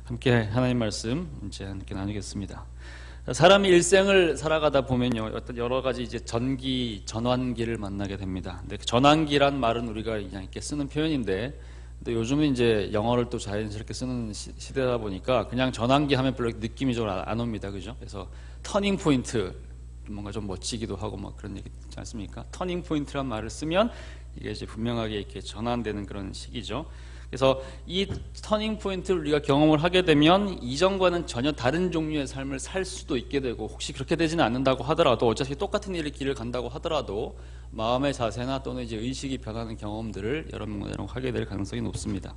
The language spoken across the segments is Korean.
함께 하나님 말씀 이제 함께 나누겠습니다. 사람이 일생을 살아가다 보면요, 어떤 여러 가지 이제 전환기를 만나게 됩니다. 근데 전환기란 말은 우리가 그냥 이렇게 쓰는 표현인데, 근데 요즘은 이제 영어를 또 자연스럽게 쓰는 시대다 보니까 그냥 전환기 하면 별로 느낌이 좀 안 옵니다, 그죠? 그래서 터닝 포인트, 뭔가 좀 멋지기도 하고 막 그런 얘기 있지 않습니까? 터닝 포인트란 말을 쓰면 이게 이제 분명하게 이렇게 전환되는 그런 시기죠. 그래서 이 터닝 포인트를 우리가 경험을 하게 되면 이전과는 전혀 다른 종류의 삶을 살 수도 있게 되고, 혹시 그렇게 되지는 않는다고 하더라도 어차피 똑같은 길을 간다고 하더라도 마음의 자세나 또는 이제 의식이 변하는 경험들을 여러분 하게 될 가능성이 높습니다.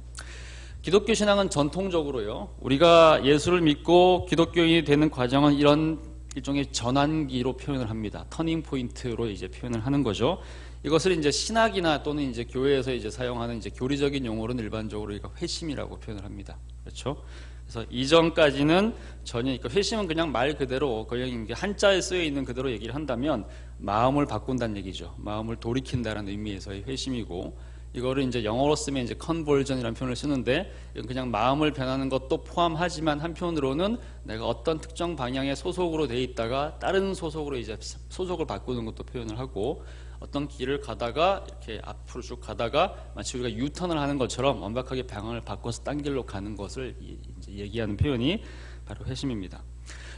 기독교 신앙은 전통적으로요, 우리가 예수를 믿고 기독교인이 되는 과정은 이런 일종의 전환기로 표현을 합니다. 터닝 포인트로 이제 표현을 하는 거죠. 이것을 이제 신학이나 또는 이제 교회에서 이제 사용하는 이제 교리적인 용어로는 일반적으로 우리가 회심이라고 표현을 합니다. 그렇죠? 그래서 이전까지는 전혀, 그러니까 회심은 그냥 말 그대로 그냥 한자에 쓰여 있는 그대로 얘기를 한다면 마음을 바꾼다는 얘기죠. 마음을 돌이킨다는 의미에서의 회심이고, 이거를 이제 영어로 쓰면 이제 컨버전이라는 표현을 쓰는데, 이건 그냥 마음을 변하는 것도 포함하지만 한편으로는 내가 어떤 특정 방향의 소속으로 돼 있다가 다른 소속으로 이제 소속을 바꾸는 것도 표현을 하고, 어떤 길을 가다가 이렇게 앞으로 쭉 가다가 마치 우리가 유턴을 하는 것처럼 완벽하게 방향을 바꿔서 딴 길로 가는 것을 이제 얘기하는 표현이 바로 회심입니다.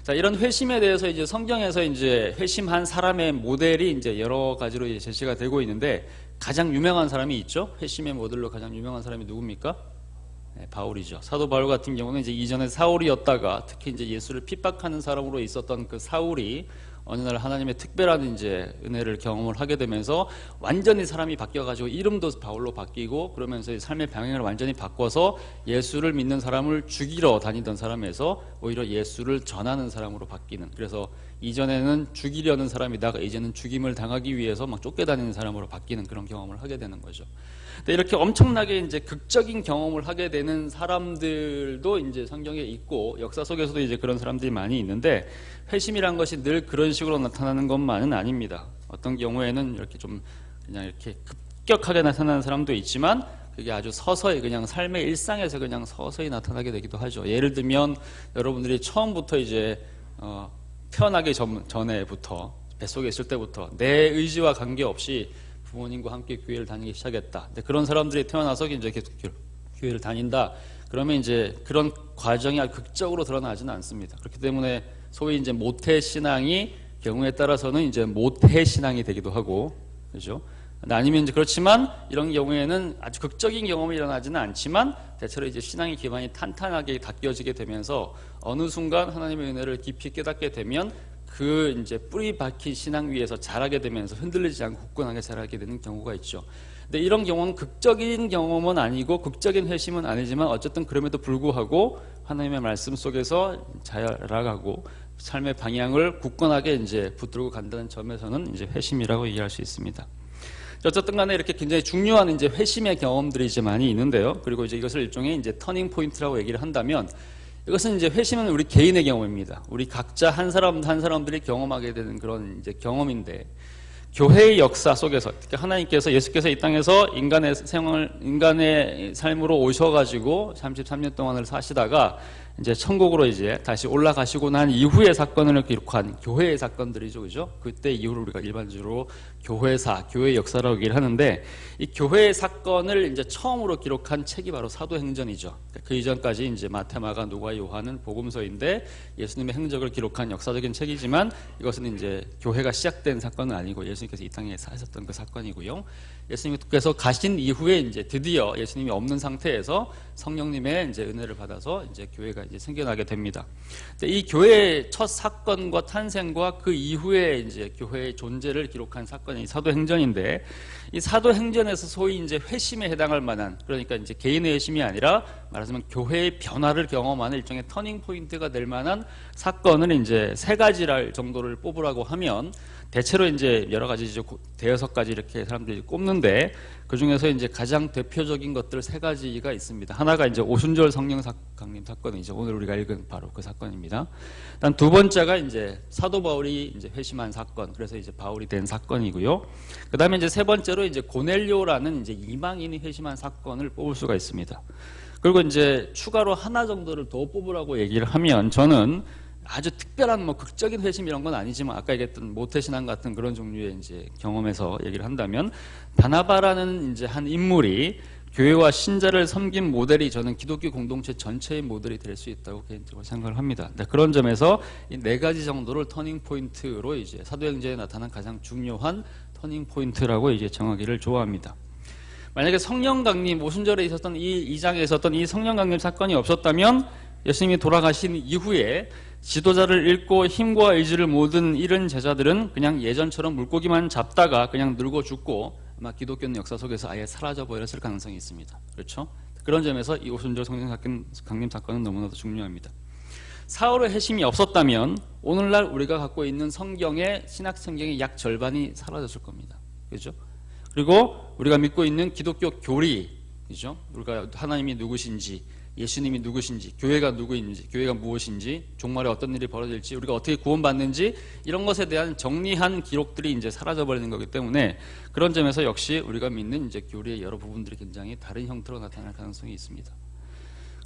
자, 이런 회심에 대해서 이제 성경에서 이제 회심한 사람의 모델이 이제 여러 가지로 이제 제시가 되고 있는데, 가장 유명한 사람이 있죠. 회심의 모델로 가장 유명한 사람이 누굽니까? 네, 바울이죠. 사도 바울 같은 경우는 이제 이전에 사울이었다가 특히 이제 예수를 핍박하는 사람으로 있었던 그 사울이 어느 날 하나님의 특별한 이제 은혜를 경험을 하게 되면서 완전히 사람이 바뀌어가지고 이름도 바울로 바뀌고, 그러면서 삶의 방향을 완전히 바꿔서 예수를 믿는 사람을 죽이러 다니던 사람에서 오히려 예수를 전하는 사람으로 바뀌는, 그래서 이전에는 죽이려는 사람이다가 이제는 죽임을 당하기 위해서 막 쫓겨다니는 사람으로 바뀌는 그런 경험을 하게 되는 거죠. 근데 이렇게 엄청나게 이제 극적인 경험을 하게 되는 사람들도 이제 성경에 있고, 역사 속에서도 이제 그런 사람들이 많이 있는데, 회심이란 것이 늘 그런 식으로 나타나는 것만은 아닙니다. 어떤 경우에는 이렇게 좀 그냥 이렇게 급격하게 나타나는 사람도 있지만, 그게 아주 서서히 그냥 삶의 일상에서 그냥 서서히 나타나게 되기도 하죠. 예를 들면 여러분들이 처음부터 이제 태어나기 전에부터, 뱃속에 있을 때부터 내 의지와 관계없이 부모님과 함께 교회를 다니기 시작했다. 근데 그런 사람들이 태어나서 이제 계속 교회를 다닌다. 그러면 이제 그런 과정이 아주 극적으로 드러나지는 않습니다. 그렇기 때문에 소위 이제 모태 신앙이 경우에 따라서는 이제 모태 신앙이 되기도 하고, 그죠? 아니면 이제 그렇지만 이런 경우에는 아주 극적인 경험이 일어나지는 않지만 대체로 이제 신앙의 기반이 탄탄하게 닦여지게 되면서 어느 순간 하나님의 은혜를 깊이 깨닫게 되면 그 이제 뿌리 박힌 신앙 위에서 자라게 되면서 흔들리지 않고 굳건하게 자라게 되는 경우가 있죠. 근데 이런 경우는 극적인 경험은 아니고 극적인 회심은 아니지만 어쨌든 그럼에도 불구하고 하나님의 말씀 속에서 자라가고 삶의 방향을 굳건하게 이제 붙들고 간다는 점에서는 이제 회심이라고 얘기할 수 있습니다. 어쨌든 간에 이렇게 굉장히 중요한 이제 회심의 경험들이 이제 많이 있는데요. 그리고 이제 이것을 일종의 이제 터닝 포인트라고 얘기를 한다면, 이것은 이제 회심은 우리 개인의 경험입니다. 우리 각자 한 사람들이 경험하게 되는 그런 이제 경험인데, 교회의 역사 속에서 특히 하나님께서, 예수께서 이 땅에서 인간의 삶으로 오셔가지고 33년 동안을 사시다가 이제 천국으로 이제 다시 올라가시고 난 이후의 사건을 기록한 교회의 사건들이죠, 그죠? 그때 이후로 우리가 일반적으로 교회사, 교회의 역사라고 얘기를 하는데, 이 교회의 사건을 이제 처음으로 기록한 책이 바로 사도행전이죠. 그 이전까지 이제 마태, 마가, 누가, 요한은 복음서인데 예수님의 행적을 기록한 역사적인 책이지만, 이것은 이제 교회가 시작된 사건은 아니고 예수님께서 이 땅에 사셨던 그 사건이고요. 예수님께서 가신 이후에 이제 드디어 예수님이 없는 상태에서 성령님의 이제 은혜를 받아서 이제 교회가 이제 생겨나게 됩니다. 근데 이 교회의 첫 사건과 탄생과 그 이후에 이제 교회의 존재를 기록한 사건이 사도행전인데, 이 사도행전에서 소위 이제 회심에 해당할 만한, 그러니까 이제 개인의 회심이 아니라 말하자면 교회의 변화를 경험하는 일종의 터닝 포인트가 될 만한 사건을 이제 세 가지랄 정도를 뽑으라고 하면, 대체로 이제 여러 가지 이제 대여섯 가지 이렇게 사람들이 꼽는데, 그 중에서 이제 가장 대표적인 것들 세 가지가 있습니다. 하나가 이제 오순절 성령 강림 사건이죠. 오늘 우리가 읽은 바로 그 사건입니다. 일단 두 번째가 이제 사도 바울이 이제 회심한 사건, 그래서 이제 바울이 된 사건이고요. 그 다음에 이제 세 번째로 이제 고넬료라는 이제 이방인이 회심한 사건을 뽑을 수가 있습니다. 그리고 이제 추가로 하나 정도를 더 뽑으라고 얘기를 하면 저는 아주 특별한 뭐 극적인 회심 이런 건 아니지만 아까 얘기했던 모태신앙 같은 그런 종류의 이제 경험에서 얘기를 한다면 바나바라는 이제 한 인물이 교회와 신자를 섬긴 모델이 저는 기독교 공동체 전체의 모델이 될 수 있다고 개인적으로 생각을 합니다. 그런 점에서 이 네 가지 정도를 터닝 포인트로 이제 사도행전에 나타난 가장 중요한 터닝 포인트라고 이제 정하기를 좋아합니다. 만약에 성령 강림 오순절에 있었던 이 2장에 있었던 이 성령 강림 사건이 없었다면 예수님이 돌아가신 이후에 지도자를 잃고 힘과 의지를 모든 잃은 제자들은 그냥 예전처럼 물고기만 잡다가 그냥 늙어 죽고 아마 기독교는 역사 속에서 아예 사라져 버렸을 가능성이 있습니다. 그렇죠? 그런 점에서 이 오순절 성령 강림 사건은 너무나도 중요합니다. 사울의 회심이 없었다면 오늘날 우리가 갖고 있는 성경의 신약 성경의 약 절반이 사라졌을 겁니다. 그렇죠? 그리고 우리가 믿고 있는 기독교 교리, 그죠? 우리가 하나님이 누구신지, 예수님이 누구신지, 교회가 누구인지, 교회가 무엇인지, 종말에 어떤 일이 벌어질지, 우리가 어떻게 구원받는지 이런 것에 대한 정리한 기록들이 이제 사라져 버리는 거기 때문에 그런 점에서 역시 우리가 믿는 이제 교리의 여러 부분들이 굉장히 다른 형태로 나타날 가능성이 있습니다.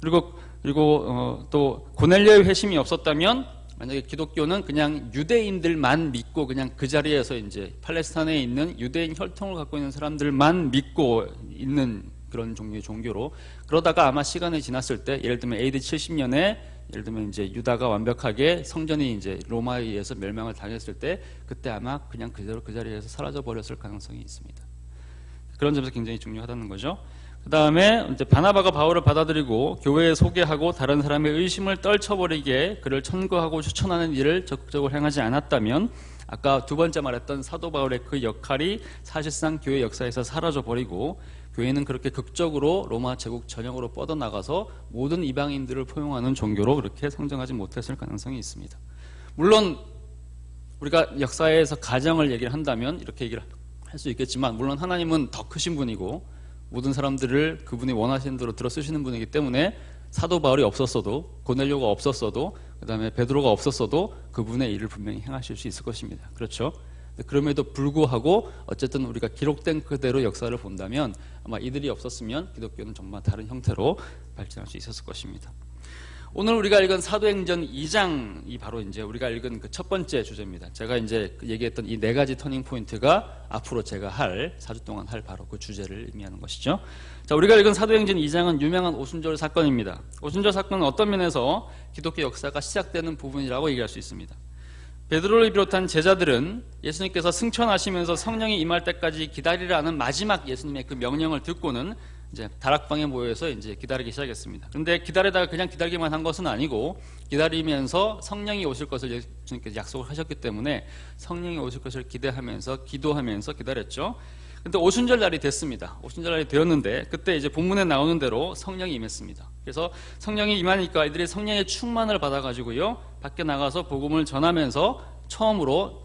그리고 또 고넬료의 회심이 없었다면 만약에 기독교는 그냥 유대인들만 믿고 그냥 그 자리에서 이제 팔레스타인에 있는 유대인 혈통을 갖고 있는 사람들만 믿고 있는 그런 종류의 종교로 그러다가 아마 시간이 지났을 때 예를 들면 AD 70년에 예를 들면 이제 유다가 완벽하게 성전이 이제 로마에 의해서 멸망을 당했을 때 그때 아마 그냥 그대로 그 자리에서 사라져 버렸을 가능성이 있습니다. 그런 점에서 굉장히 중요하다는 거죠. 그 다음에 이제 바나바가 바울을 받아들이고 교회에 소개하고 다른 사람의 의심을 떨쳐버리게 그를 천거하고 추천하는 일을 적극적으로 행하지 않았다면 아까 두 번째 말했던 사도 바울의 그 역할이 사실상 교회 역사에서 사라져버리고 교회는 그렇게 극적으로 로마 제국 전역으로 뻗어나가서 모든 이방인들을 포용하는 종교로 그렇게 성장하지 못했을 가능성이 있습니다. 물론 우리가 역사에서 가정을 얘기를 한다면 이렇게 얘기를 할 수 있겠지만 물론 하나님은 더 크신 분이고 모든 사람들을 그분이 원하시는 대로 들어 쓰시는 분이기 때문에 사도 바울이 없었어도 고넬료가 없었어도 그 다음에 베드로가 없었어도 그분의 일을 분명히 행하실 수 있을 것입니다. 그렇죠? 그럼에도 불구하고 어쨌든 우리가 기록된 그대로 역사를 본다면 아마 이들이 없었으면 기독교는 정말 다른 형태로 발전할 수 있었을 것입니다. 오늘 우리가 읽은 사도행전 2장이 바로 이제 우리가 읽은 그 첫 번째 주제입니다. 제가 이제 얘기했던 이 네 가지 터닝 포인트가 앞으로 제가 할 4주 동안 할 바로 그 주제를 의미하는 것이죠. 자, 우리가 읽은 사도행전 2장은 유명한 오순절 사건입니다. 오순절 사건은 어떤 면에서 기독교 역사가 시작되는 부분이라고 얘기할 수 있습니다. 베드로를 비롯한 제자들은 예수님께서 승천하시면서 성령이 임할 때까지 기다리라는 마지막 예수님의 그 명령을 듣고는 이제 다락방에 모여서 이제 기다리기 시작했습니다. 그런데 기다리다가 그냥 기다리기만 한 것은 아니고 기다리면서 성령이 오실 것을 예수님께서 약속을 하셨기 때문에 성령이 오실 것을 기대하면서 기도하면서 기다렸죠. 근데 오순절 날이 됐습니다. 오순절 날이 되었는데 그때 이제 본문에 나오는 대로 성령이 임했습니다. 그래서 성령이 임하니까 이들이 성령의 충만을 받아가지고요 밖에 나가서 복음을 전하면서 처음으로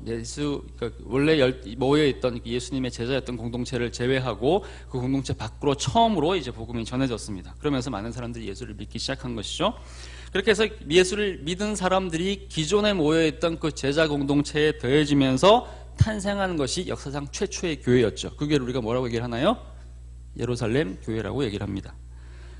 원래 모여있던 예수님의 제자였던 공동체를 제외하고 그 공동체 밖으로 처음으로 이제 복음이 전해졌습니다. 그러면서 많은 사람들이 예수를 믿기 시작한 것이죠. 그렇게 해서 예수를 믿은 사람들이 기존에 모여있던 그 제자 공동체에 더해지면서 탄생한 것이 역사상 최초의 교회였죠. 그 교회를 우리가 뭐라고 얘기를 하나요? 예루살렘 교회라고 얘기를 합니다.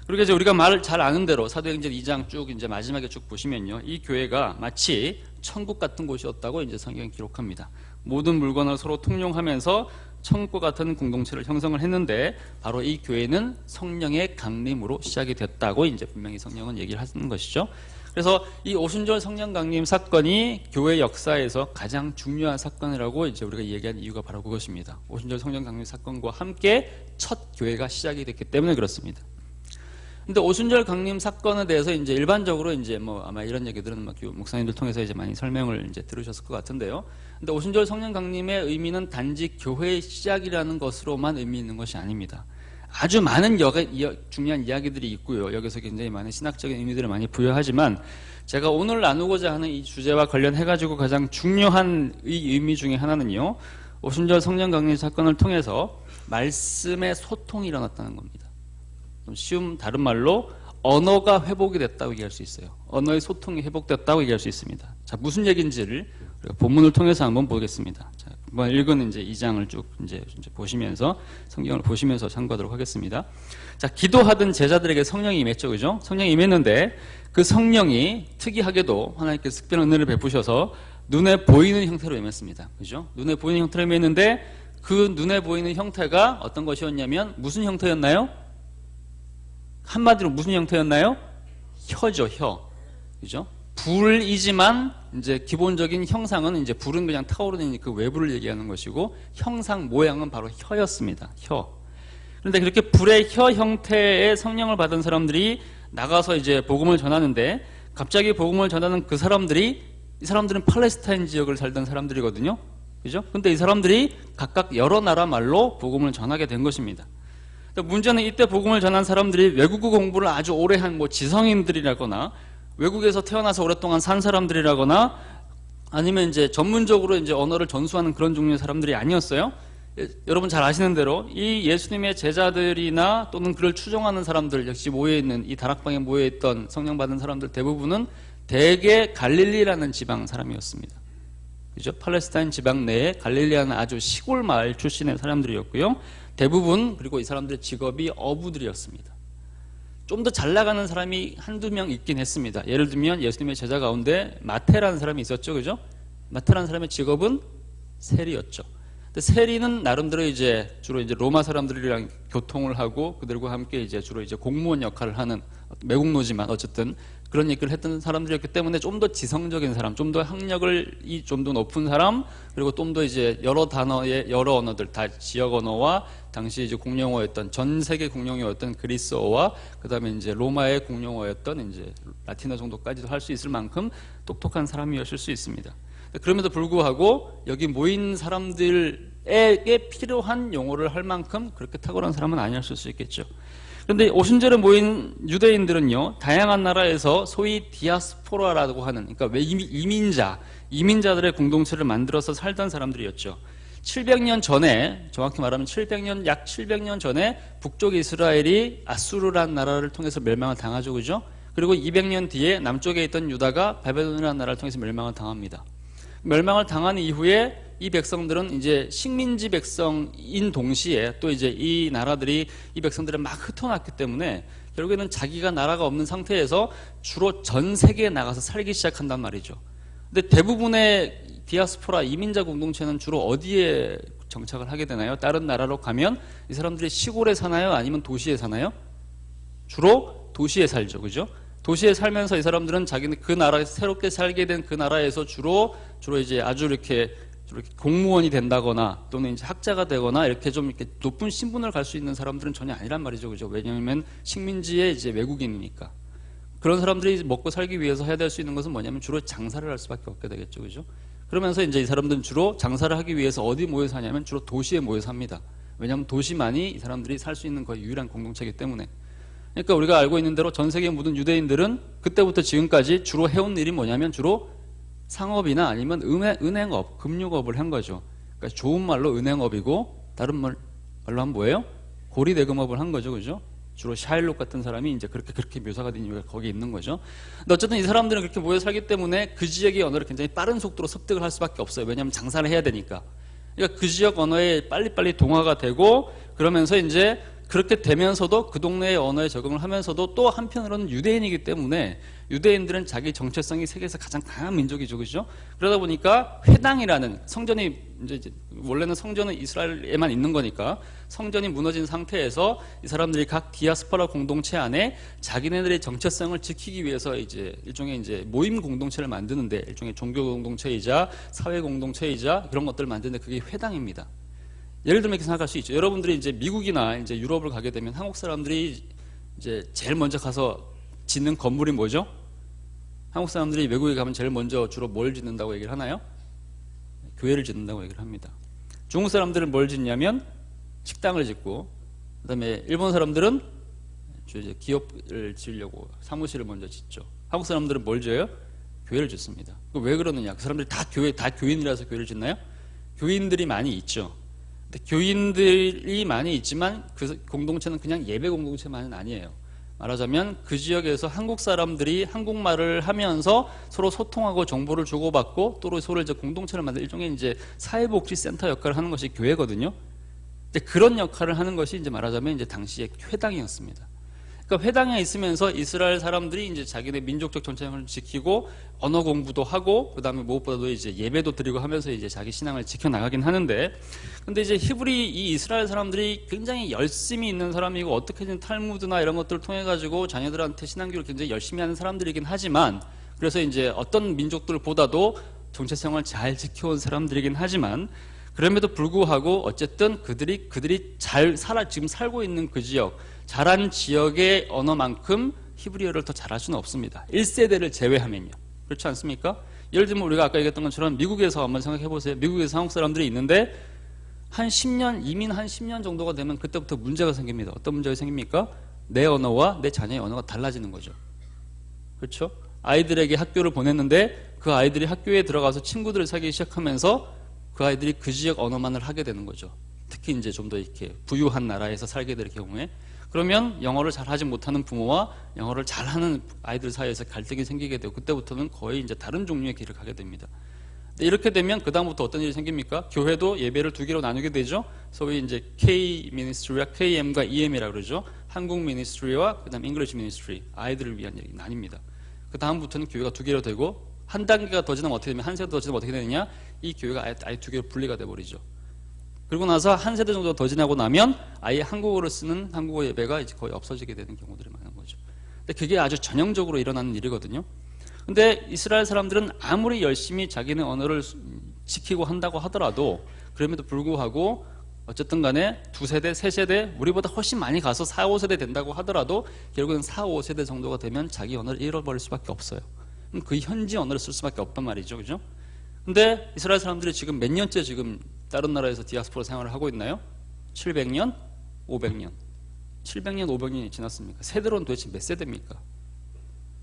그리고 이제 우리가 말을 잘 아는 대로 사도행전 2장 쭉 이제 마지막에 쭉 보시면요, 이 교회가 마치 천국 같은 곳이었다고 이제 성경이 기록합니다. 모든 물건을 서로 통용하면서 천국 같은 공동체를 형성을 했는데 바로 이 교회는 성령의 강림으로 시작이 됐다고 이제 분명히 성령은 얘기를 하는 것이죠. 그래서 이 오순절 성령 강림 사건이 교회 역사에서 가장 중요한 사건이라고 이제 우리가 얘기한 이유가 바로 그것입니다. 오순절 성령 강림 사건과 함께 첫 교회가 시작이 됐기 때문에 그렇습니다. 근데 오순절 강림 사건에 대해서 이제 일반적으로 이제 뭐 아마 이런 얘기들은 막 목사님들 통해서 이제 많이 설명을 이제 들으셨을 것 같은데요. 근데 오순절 성령 강림의 의미는 단지 교회의 시작이라는 것으로만 의미 있는 것이 아닙니다. 아주 많은 중요한 이야기들이 있고요. 여기서 굉장히 많은 신학적인 의미들을 많이 부여하지만 제가 오늘 나누고자 하는 이 주제와 관련해가지고 가장 중요한 이 의미 중에 하나는요, 오순절 성령 강림 사건을 통해서 말씀의 소통이 일어났다는 겁니다. 좀 쉬운 다른 말로 언어가 회복이 됐다고 얘기할 수 있어요. 언어의 소통이 회복됐다고 얘기할 수 있습니다. 자, 무슨 얘기인지를 우리가 본문을 통해서 한번 보겠습니다. 자, 이번 읽은 이제 2장을 쭉 이제 보시면서 성경을 보시면서 참고하도록 하겠습니다. 자, 기도하던 제자들에게 성령이 임했죠, 그죠? 성령이 임했는데 그 성령이 특이하게도 하나님께서 특별한 은혜를 베푸셔서 눈에 보이는 형태로 임했습니다, 그죠? 눈에 보이는 형태로 임했는데 그 눈에 보이는 형태가 어떤 것이었냐면 무슨 형태였나요? 한마디로 무슨 형태였나요? 혀죠, 혀, 그죠? 불이지만 이제 기본적인 형상은 이제 불은 그냥 타오르는 그 외부를 얘기하는 것이고 형상 모양은 바로 혀였습니다. 혀. 그런데 그렇게 불의 혀 형태의 성령을 받은 사람들이 나가서 이제 복음을 전하는데 갑자기 복음을 전하는 그 사람들이 이 사람들은 팔레스타인 지역을 살던 사람들이거든요. 그죠? 근데 이 사람들이 각각 여러 나라 말로 복음을 전하게 된 것입니다. 문제는 이때 복음을 전한 사람들이 외국어 공부를 아주 오래 한 뭐 지성인들이라거나 외국에서 태어나서 오랫동안 산 사람들이라거나 아니면 이제 전문적으로 이제 언어를 전수하는 그런 종류의 사람들이 아니었어요. 여러분 잘 아시는 대로 이 예수님의 제자들이나 또는 그를 추종하는 사람들 역시 모여있는 이 다락방에 모여있던 성령 받은 사람들 대부분은 대개 갈릴리라는 지방 사람이었습니다. 그죠? 팔레스타인 지방 내에 갈릴리라는 아주 시골 마을 출신의 사람들이었고요. 대부분 그리고 이 사람들의 직업이 어부들이었습니다. 좀 더 잘 나가는 사람이 한두 명 있긴 했습니다. 예를 들면 예수님의 제자 가운데 마태라는 사람이 있었죠, 그죠? 마태라는 사람의 직업은 세리였죠. 근데 세리는 나름대로 이제 주로 이제 로마 사람들이랑 교통을 하고 그들과 함께 이제 주로 이제 공무원 역할을 하는 매국노지만 어쨌든 그런 얘기를 했던 사람들이었기 때문에 좀 더 지성적인 사람, 좀 더 학력이 좀 더 높은 사람, 그리고 좀 더 이제 여러 단어의 여러 언어들, 다 지역 언어와 당시 이제 공용어였던 전 세계 공용어였던 그리스어와 그다음에 이제 로마의 공용어였던 이제 라틴어 정도까지도 할 수 있을 만큼 똑똑한 사람이었을 수 있습니다. 그럼에도 불구하고 여기 모인 사람들에게 필요한 용어를 할 만큼 그렇게 탁월한 사람은 아니었을 수 있겠죠. 그런데 오순절에 모인 유대인들은요, 다양한 나라에서 소위 디아스포라라고 하는, 그러니까 이민자들의 공동체를 만들어서 살던 사람들이었죠. 700년 전에, 정확히 말하면 약 700년 전에 북쪽 이스라엘이 아수르라는 나라를 통해서 멸망을 당하죠, 그죠? 그리고 200년 뒤에 남쪽에 있던 유다가 바벨론이라는 나라를 통해서 멸망을 당합니다. 멸망을 당한 이후에 이 백성들은 이제 식민지 백성인 동시에 또 이제 이 나라들이 이 백성들을 막 흩어놨기 때문에 결국에는 자기가 나라가 없는 상태에서 주로 전 세계에 나가서 살기 시작한단 말이죠. 근데 대부분의 디아스포라 이민자 공동체는 주로 어디에 정착을 하게 되나요? 다른 나라로 가면 이 사람들이 시골에 사나요? 아니면 도시에 사나요? 주로 도시에 살죠, 그죠? 도시에 살면서 이 사람들은 자기는 그 나라에서 새롭게 살게 된 그 나라에서 주로 이제 아주 이렇게 공무원이 된다거나 또는 이제 학자가 되거나 이렇게 좀 이렇게 높은 신분을 갈 수 있는 사람들은 전혀 아니란 말이죠, 그죠? 왜냐하면 식민지의 이제 외국인이니까. 그런 사람들이 먹고 살기 위해서 해야 될 수 있는 것은 뭐냐면 주로 장사를 할 수밖에 없게 되겠죠, 그죠? 그러면서 이제 이 사람들은 주로 장사를 하기 위해서 어디 모여 사냐면 주로 도시에 모여 삽니다. 왜냐하면 도시만이 이 사람들이 살 수 있는 거의 유일한 공동체이기 때문에. 그러니까 우리가 알고 있는 대로 전 세계 모든 유대인들은 그때부터 지금까지 주로 해온 일이 뭐냐면 주로 상업이나 아니면 은행업, 금융업을 한 거죠. 그러니까 좋은 말로 은행업이고 다른 말로 하면 뭐예요? 고리대금업을 한 거죠, 그죠? 주로 샤일록 같은 사람이 이제 그렇게 묘사가 된 이유가 거기 있는 거죠. 근데 어쨌든 이 사람들은 그렇게 모여 살기 때문에 그 지역의 언어를 굉장히 빠른 속도로 습득을 할 수밖에 없어요. 왜냐하면 장사를 해야 되니까. 그러니까 그 지역 언어에 빨리빨리 동화가 되고 그러면서 이제 그렇게 되면서도 그 동네의 언어에 적응을 하면서도 또 한편으로는 유대인이기 때문에 유대인들은 자기 정체성이 세계에서 가장 강한 민족이죠, 그죠? 그러다 보니까 회당이라는 성전이 이제 원래는 성전은 이스라엘에만 있는 거니까 성전이 무너진 상태에서 이 사람들이 각 디아스포라 공동체 안에 자기네들의 정체성을 지키기 위해서 이제 일종의 이제 모임 공동체를 만드는데 일종의 종교 공동체이자 사회 공동체이자 그런 것들을 만드는데 그게 회당입니다. 예를 들면 이렇게 생각할 수 있죠. 여러분들이 이제 미국이나 이제 유럽을 가게 되면 한국 사람들이 이제 제일 먼저 가서 짓는 건물이 뭐죠? 한국 사람들이 외국에 가면 제일 먼저 주로 뭘 짓는다고 얘기를 하나요? 교회를 짓는다고 얘기를 합니다. 중국 사람들은 뭘 짓냐면 식당을 짓고, 그다음에 일본 사람들은 이제 기업을 지으려고 사무실을 먼저 짓죠. 한국 사람들은 뭘 지어요? 교회를 짓습니다. 왜 그러느냐? 그 사람들이 다 교인이라서 교회를 짓나요? 교인들이 많이 있죠. 근데 교인들이 많이 있지만 그 공동체는 그냥 예배 공동체만은 아니에요. 말하자면 그 지역에서 한국 사람들이 한국말을 하면서 서로 소통하고 정보를 주고받고 또 서로 이제 공동체를 만들 일종의 이제 사회복지센터 역할을 하는 것이 교회거든요. 근데 그런 역할을 하는 것이 이제 말하자면 이제 당시의 회당이었습니다. 그러니까 회당에 있으면서 이스라엘 사람들이 이제 자기네 민족적 정체성을 지키고 언어 공부도 하고 그다음에 무엇보다도 이제 예배도 드리고 하면서 이제 자기 신앙을 지켜나가긴 하는데, 근데 이제 히브리 이 이스라엘 사람들이 굉장히 열심히 있는 사람이고 어떻게든 탈무드나 이런 것들을 통해 가지고 자녀들한테 신앙교육을 굉장히 열심히 하는 사람들이긴 하지만, 그래서 이제 어떤 민족들보다도 정체성을 잘 지켜온 사람들이긴 하지만, 그럼에도 불구하고 어쨌든 그들이 지금 살고 있는 그 지역, 자란 지역의 언어만큼 히브리어를 더 잘할 수는 없습니다. 1세대를 제외하면요. 그렇지 않습니까? 예를 들면 우리가 아까 얘기했던 것처럼 미국에서 한번 생각해 보세요. 미국에서 한국 사람들이 있는데 한 10년, 이민 한 10년 정도가 되면 그때부터 문제가 생깁니다. 어떤 문제가 생깁니까? 내 언어와 내 자녀의 언어가 달라지는 거죠. 그렇죠? 아이들에게 학교를 보냈는데 그 아이들이 학교에 들어가서 친구들을 사귀기 시작하면서 그 아이들이 그 지역 언어만을 하게 되는 거죠. 특히 이제 좀 더 이렇게 부유한 나라에서 살게 될 경우에, 그러면 영어를 잘하지 못하는 부모와 영어를 잘하는 아이들 사이에서 갈등이 생기게 되고, 그때부터는 거의 이제 다른 종류의 길을 가게 됩니다. 이렇게 되면 그 다음부터 어떤 일이 생깁니까? 교회도 예배를 두 개로 나누게 되죠. 소위 이제 K 미니스트리와 KM과 EM이라고 그러죠. 한국 미니스트리와 그다음 잉글리시 미니스트리, 아이들을 위한 얘기 나뉩니다. 그 다음부터는 교회가 두 개로 되고, 한 단계가 더 지나면 어떻게 되면, 한 세대 더 지나면 어떻게 되느냐? 이 교회가 아예 두 개로 분리가 돼 버리죠. 그리고 나서 한 세대 정도 더 지나고 나면 아예 한국어를 쓰는 한국어 예배가 이제 거의 없어지게 되는 경우들이 많은 거죠. 근데 그게 아주 전형적으로 일어나는 일이거든요. 근데 이스라엘 사람들은 아무리 열심히 자기네 언어를 지키고 한다고 하더라도, 그럼에도 불구하고 어쨌든 간에 두 세대, 세 세대, 우리보다 훨씬 많이 가서 4, 5세대 된다고 하더라도 결국은 4, 5세대 정도가 되면 자기 언어를 잃어버릴 수밖에 없어요. 그럼 그 현지 언어를 쓸 수밖에 없단 말이죠. 그죠? 근데 이스라엘 사람들이 지금 몇 년째 지금 다른 나라에서 디아스포라 생활을 하고 있나요? 700년? 500년? 700년, 500년이 지났습니까? 세대로는 도대체 몇 세대입니까?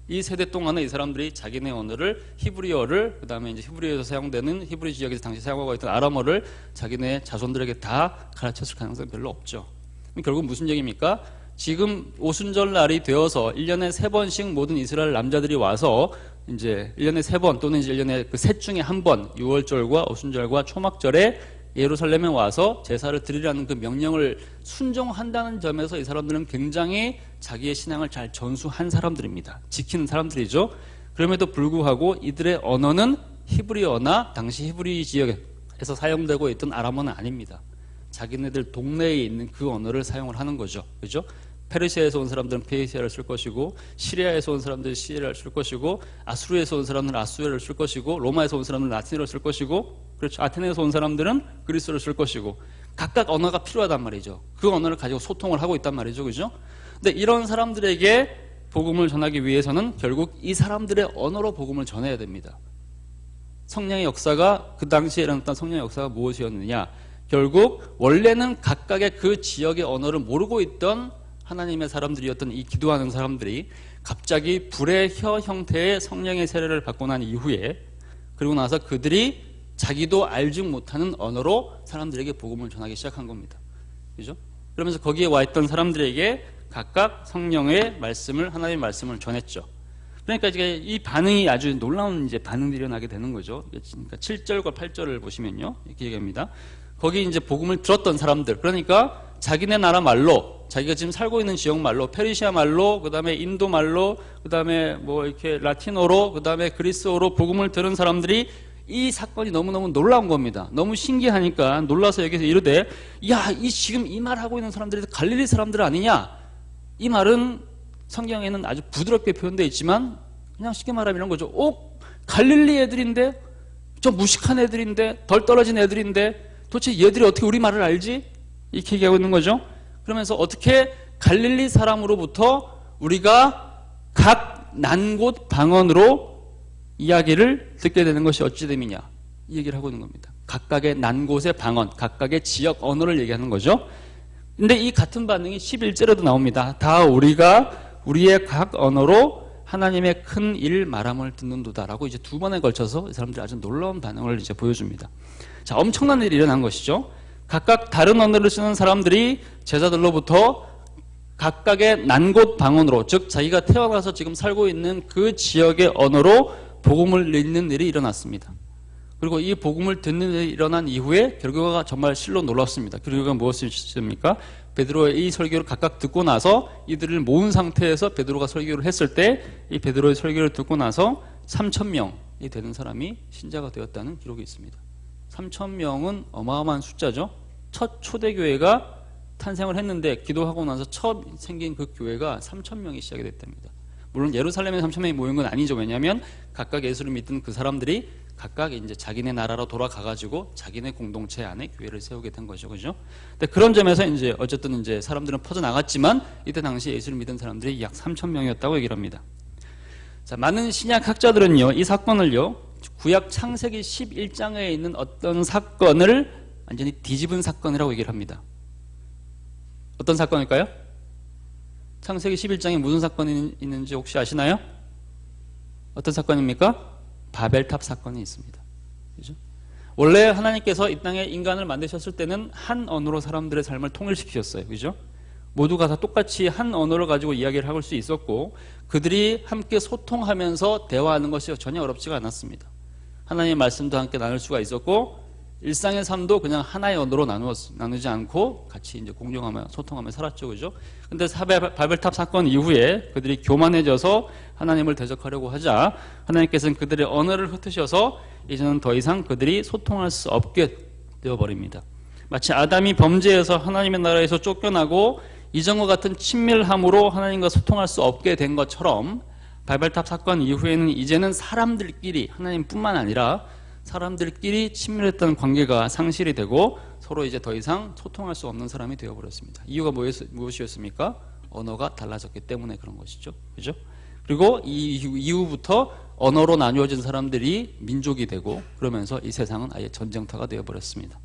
이 세대 동안에 이 사람들이 자기네 언어를, 히브리어를, 그 다음에 이제 히브리어에서 사용되는 히브리 지역에서 당시 사용하고 있던 아람어를 자기네 자손들에게 다 가르쳤을 가능성이 별로 없죠. 그럼 결국 무슨 얘기입니까? 지금 오순절 날이 되어서 1년에 3번씩 모든 이스라엘 남자들이 와서 이제 1년에 3번 또는 이제 1년에 그 셋 중에 한 번, 6월절과 오순절과 초막절에 예루살렘에 와서 제사를 드리라는 그 명령을 순종한다는 점에서 이 사람들은 굉장히 자기의 신앙을 잘 전수한 사람들입니다. 지키는 사람들이죠. 그럼에도 불구하고 이들의 언어는 히브리어나 당시 히브리 지역에서 사용되고 있던 아람어는 아닙니다. 자기네들 동네에 있는 그 언어를 사용을 하는 거죠. 그죠? 페르시아에서 온 사람들은 페르시아를 쓸 것이고, 시리아에서 온 사람들은 시리아를 쓸 것이고, 아수르에서 온 사람들은 아수르를 쓸 것이고, 로마에서 온 사람들은 라틴어를 쓸 것이고, 그렇죠. 아테네에서 온 사람들은 그리스어를 쓸 것이고, 각각 언어가 필요하단 말이죠. 그 언어를 가지고 소통을 하고 있단 말이죠. 그죠? 근데 이런 사람들에게 복음을 전하기 위해서는 결국 이 사람들의 언어로 복음을 전해야 됩니다. 성령의 역사가, 그 당시에 일어났던 성령의 역사가 무엇이었느냐? 결국 원래는 각각의 그 지역의 언어를 모르고 있던 하나님의 사람들이었던 이 기도하는 사람들이 갑자기 불의 혀 형태의 성령의 세례를 받고 난 이후에, 그리고 나서 그들이 자기도 알지 못하는 언어로 사람들에게 복음을 전하기 시작한 겁니다. 그죠? 그러면서 거기에 와 있던 사람들에게 각각 성령의 말씀을, 하나님의 말씀을 전했죠. 그러니까 이제 이 반응이 아주 놀라운 이제 반응들이 일어나게 되는 거죠. 그러니까 7절과 8절을 보시면요, 이렇게 얘기합니다. 거기 이제 복음을 들었던 사람들, 그러니까 자기네 나라 말로, 자기가 지금 살고 있는 지역 말로, 페르시아 말로, 그 다음에 인도 말로, 그 다음에 뭐 이렇게 라틴어로, 그 다음에 그리스어로 복음을 들은 사람들이 이 사건이 너무너무 놀라운 겁니다. 너무 신기하니까 놀라서 여기서 이르되, 야, 지금 이 말 하고 있는 사람들이 갈릴리 사람들 아니냐? 이 말은 성경에는 아주 부드럽게 표현되어 있지만 그냥 쉽게 말하면 이런 거죠. 갈릴리 애들인데, 저 무식한 애들인데, 덜 떨어진 애들인데 도대체 얘들이 어떻게 우리 말을 알지? 이렇게 얘기하고 있는 거죠. 그러면서 어떻게 갈릴리 사람으로부터 우리가 각 난 곳 방언으로 이야기를 듣게 되는 것이 어찌 됨이냐, 이 얘기를 하고 있는 겁니다. 각각의 난 곳의 방언, 각각의 지역 언어를 얘기하는 거죠. 근데 이 같은 반응이 11절에도 나옵니다. 다 우리가 우리의 각 언어로 하나님의 큰 일 말함을 듣는도다라고 이제 두 번에 걸쳐서 이 사람들이 아주 놀라운 반응을 이제 보여줍니다. 자, 엄청난 일이 일어난 것이죠. 각각 다른 언어를 쓰는 사람들이 제자들로부터 각각의 난곳 방언으로, 즉 자기가 태어나서 지금 살고 있는 그 지역의 언어로 복음을 읽는 일이 일어났습니다. 그리고 이 복음을 듣는 일이 일어난 이후에 결과가 정말 실로 놀랍습니다. 결과가 무엇이었습니까? 베드로의 이 설교를 각각 듣고 나서 이들을 모은 상태에서 베드로가 설교를 했을 때 이 베드로의 설교를 듣고 나서 3,000명이 되는 사람이 신자가 되었다는 기록이 있습니다. 3,000명은 어마어마한 숫자죠. 첫 초대교회가 탄생을 했는데 기도하고 나서 처음 생긴 그 교회가 3,000명이 시작이 됐답니다. 물론 예루살렘에 3,000명이 모인 건 아니죠. 왜냐하면 각각 예수를 믿던 그 사람들이 각각 이제 자기네 나라로 돌아가가지고 자기네 공동체 안에 교회를 세우게 된 거죠, 그죠? 근데 그런 점에서 이제 어쨌든 이제 사람들은 퍼져 나갔지만 이때 당시 예수를 믿은 사람들이 약 3,000명이었다고 얘기를 합니다. 자, 많은 신약 학자들은요, 이 사건을요, 구약 창세기 11장에 있는 어떤 사건을 완전히 뒤집은 사건이라고 얘기를 합니다. 어떤 사건일까요? 창세기 11장에 무슨 사건이 있는지 혹시 아시나요? 어떤 사건입니까? 바벨탑 사건이 있습니다. 그죠? 원래 하나님께서 이 땅에 인간을 만드셨을 때는 한 언어로 사람들의 삶을 통일시키셨어요. 그죠? 모두가 다 똑같이 한 언어를 가지고 이야기를 할 수 있었고 그들이 함께 소통하면서 대화하는 것이 전혀 어렵지가 않았습니다. 하나님의 말씀도 함께 나눌 수가 있었고 일상의 삶도 그냥 하나의 언어로 나누지 않고 같이 이제 공존하며 소통하며 살았죠. 그죠? 근데 바벨탑 사건 이후에 그들이 교만해져서 하나님을 대적하려고 하자 하나님께서는 그들의 언어를 흩으셔서 이제는 더 이상 그들이 소통할 수 없게 되어버립니다. 마치 아담이 범죄해서 하나님의 나라에서 쫓겨나고 이전과 같은 친밀함으로 하나님과 소통할 수 없게 된 것처럼 바벨탑 사건 이후에는 이제는 사람들끼리 하나님뿐만 아니라 사람들끼리 친밀했던 관계가 상실이 되고 서로 이제 더 이상 소통할 수 없는 사람이 되어버렸습니다. 이유가 무엇이었습니까? 언어가 달라졌기 때문에 그런 것이죠. 그죠? 그리고 이 이후부터 언어로 나누어진 사람들이 민족이 되고 그러면서 이 세상은 아예 전쟁터가 되어버렸습니다.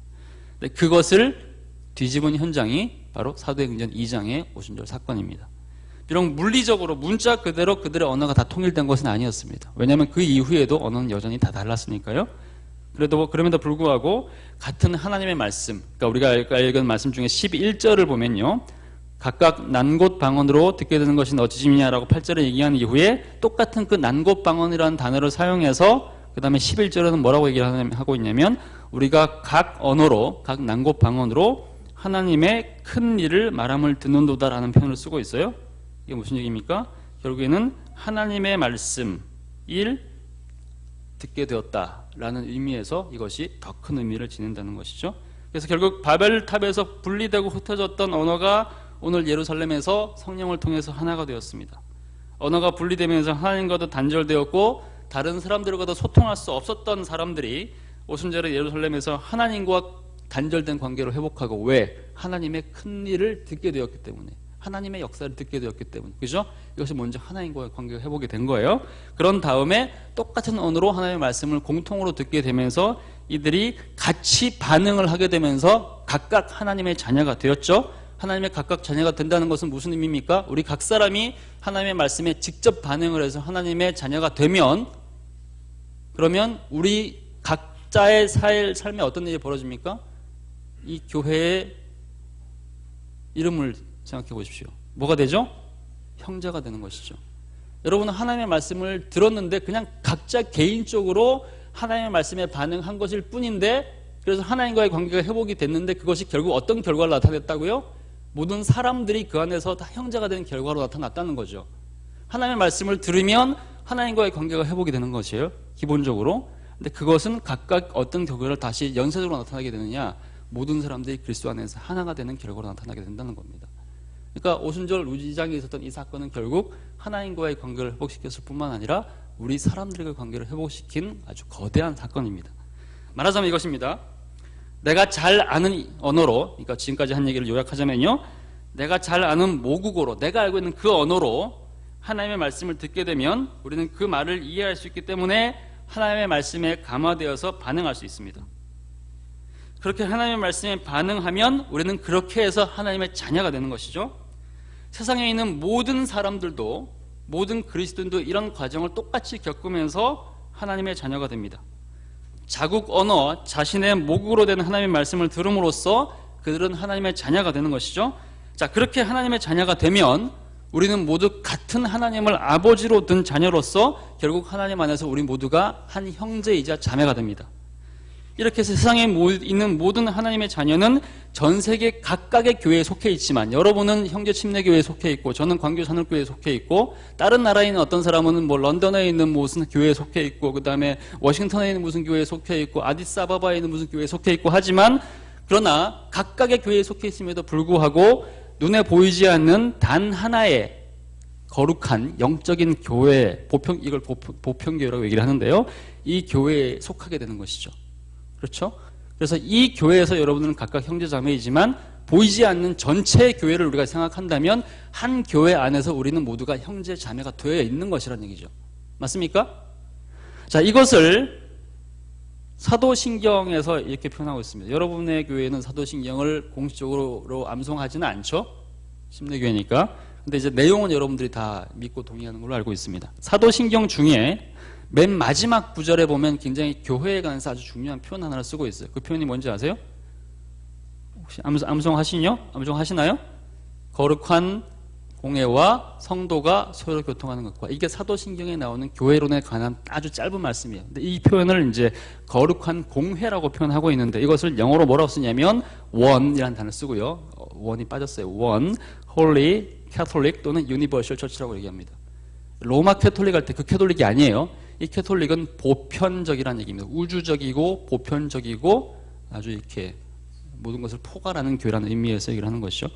그것을 뒤집은 현장이 바로 사도행전 2장의 오순절 사건입니다. 비록 물리적으로 문자 그대로 그들의 언어가 다 통일된 것은 아니었습니다. 왜냐하면 그 이후에도 언어는 여전히 다 달랐으니까요. 그럼에도 불구하고 같은 하나님의 말씀, 그러니까 우리가 읽은 말씀 중에 11절을 보면요, 각각 난곳 방언으로 듣게 되는 것이 어찌심이냐라고 8절에 얘기한 이후에 똑같은 그 난곳 방언이라는 단어를 사용해서 그 다음에 11절에는 뭐라고 얘기를 하고 있냐면 우리가 각 언어로 각 난곳 방언으로 하나님의 큰 일을 말함을 듣는도다라는 표현을 쓰고 있어요. 이게 무슨 얘기입니까? 결국에는 하나님의 말씀 1 듣게 되었다라는 의미에서 이것이 더 큰 의미를 지닌다는 것이죠. 그래서 결국 바벨탑에서 분리되고 흩어졌던 언어가 오늘 예루살렘에서 성령을 통해서 하나가 되었습니다. 언어가 분리되면서 하나님과도 단절되었고 다른 사람들과도 소통할 수 없었던 사람들이 오순절에 예루살렘에서 하나님과 단절된 관계로 회복하고 왜? 하나님의 큰 일을 듣게 되었기 때문에 하나님의 역사를 듣게 되었기 때문에 그죠? 이것이 먼저 하나님과의 관계가 회복이 된 거예요. 그런 다음에 똑같은 언어로 하나님의 말씀을 공통으로 듣게 되면서 이들이 같이 반응을 하게 되면서 각각 하나님의 자녀가 되었죠. 하나님의 각각 자녀가 된다는 것은 무슨 의미입니까? 우리 각 사람이 하나님의 말씀에 직접 반응을 해서 하나님의 자녀가 되면 그러면 우리 각자의 삶에 어떤 일이 벌어집니까? 이 교회의 이름을 생각해 보십시오. 뭐가 되죠? 형제가 되는 것이죠. 여러분은 하나님의 말씀을 들었는데 그냥 각자 개인적으로 하나님의 말씀에 반응한 것일 뿐인데 그래서 하나님과의 관계가 회복이 됐는데 그것이 결국 어떤 결과를 나타냈다고요? 모든 사람들이 그 안에서 다 형제가 되는 결과로 나타났다는 거죠. 하나님의 말씀을 들으면 하나님과의 관계가 회복이 되는 것이에요. 기본적으로. 근데 그것은 각각 어떤 결과를 다시 연쇄적으로 나타나게 되느냐? 모든 사람들이 그리스도 안에서 하나가 되는 결과로 나타나게 된다는 겁니다. 그러니까 오순절 루지장에 있었던 이 사건은 결국 하나님과의 관계를 회복시켰을 뿐만 아니라 우리 사람들과의 관계를 회복시킨 아주 거대한 사건입니다. 말하자면 이것입니다. 내가 잘 아는 언어로, 그러니까 지금까지 한 얘기를 요약하자면요, 내가 잘 아는 모국어로, 내가 알고 있는 그 언어로 하나님의 말씀을 듣게 되면 우리는 그 말을 이해할 수 있기 때문에 하나님의 말씀에 감화되어서 반응할 수 있습니다. 그렇게 하나님의 말씀에 반응하면 우리는 그렇게 해서 하나님의 자녀가 되는 것이죠. 세상에 있는 모든 사람들도, 모든 그리스도인도 이런 과정을 똑같이 겪으면서 하나님의 자녀가 됩니다. 자국 언어, 자신의 모국어로 되는 하나님의 말씀을 들음으로써 그들은 하나님의 자녀가 되는 것이죠. 자, 그렇게 하나님의 자녀가 되면 우리는 모두 같은 하나님을 아버지로 둔 자녀로서 결국 하나님 안에서 우리 모두가 한 형제이자 자매가 됩니다. 이렇게 해서 세상에 있는 모든 하나님의 자녀는 전 세계 각각의 교회에 속해 있지만, 여러분은 형제 침례교회에 속해 있고, 저는 광교 산울교회에 속해 있고, 다른 나라에 있는 어떤 사람은 뭐 런던에 있는 무슨 교회에 속해 있고, 그 다음에 워싱턴에 있는 무슨 교회에 속해 있고, 아디스아바바에 있는 무슨 교회에 속해 있고 하지만, 그러나 각각의 교회에 속해 있음에도 불구하고 눈에 보이지 않는 단 하나의 거룩한 영적인 교회, 이걸 보편교회라고 얘기를 하는데요, 이 교회에 속하게 되는 것이죠. 그렇죠? 그래서 이 교회에서 여러분들은 각각 형제자매이지만 보이지 않는 전체 교회를 우리가 생각한다면 한 교회 안에서 우리는 모두가 형제자매가 되어 있는 것이라는 얘기죠. 맞습니까? 자, 이것을 사도신경에서 이렇게 표현하고 있습니다. 여러분의 교회는 사도신경을 공식적으로 암송하지는 않죠? 침례교회니까. 근데 이제 내용은 여러분들이 다 믿고 동의하는 걸로 알고 있습니다. 사도신경 중에 맨 마지막 구절에 보면 굉장히 교회에 관해서 아주 중요한 표현 하나를 쓰고 있어요. 그 표현이 뭔지 아세요? 혹시 암송하시나요? 거룩한 공회와 성도가 서로 교통하는 것과, 이게 사도신경에 나오는 교회론에 관한 아주 짧은 말씀이에요. 근데 이 표현을 이제 거룩한 공회라고 표현하고 있는데, 이것을 영어로 뭐라고 쓰냐면 one이라는 단어를 쓰고요. one이 빠졌어요. one, holy, catholic 또는 universal church라고 얘기합니다. 로마 캐톨릭 할 때 그 캐톨릭이 아니에요. 이 캐톨릭은 보편적이라는 얘기입니다. 우주적이고 보편적이고 아주 이렇게 모든 것을 포괄하는 교회라는 의미에서 얘기를 하는 것이죠.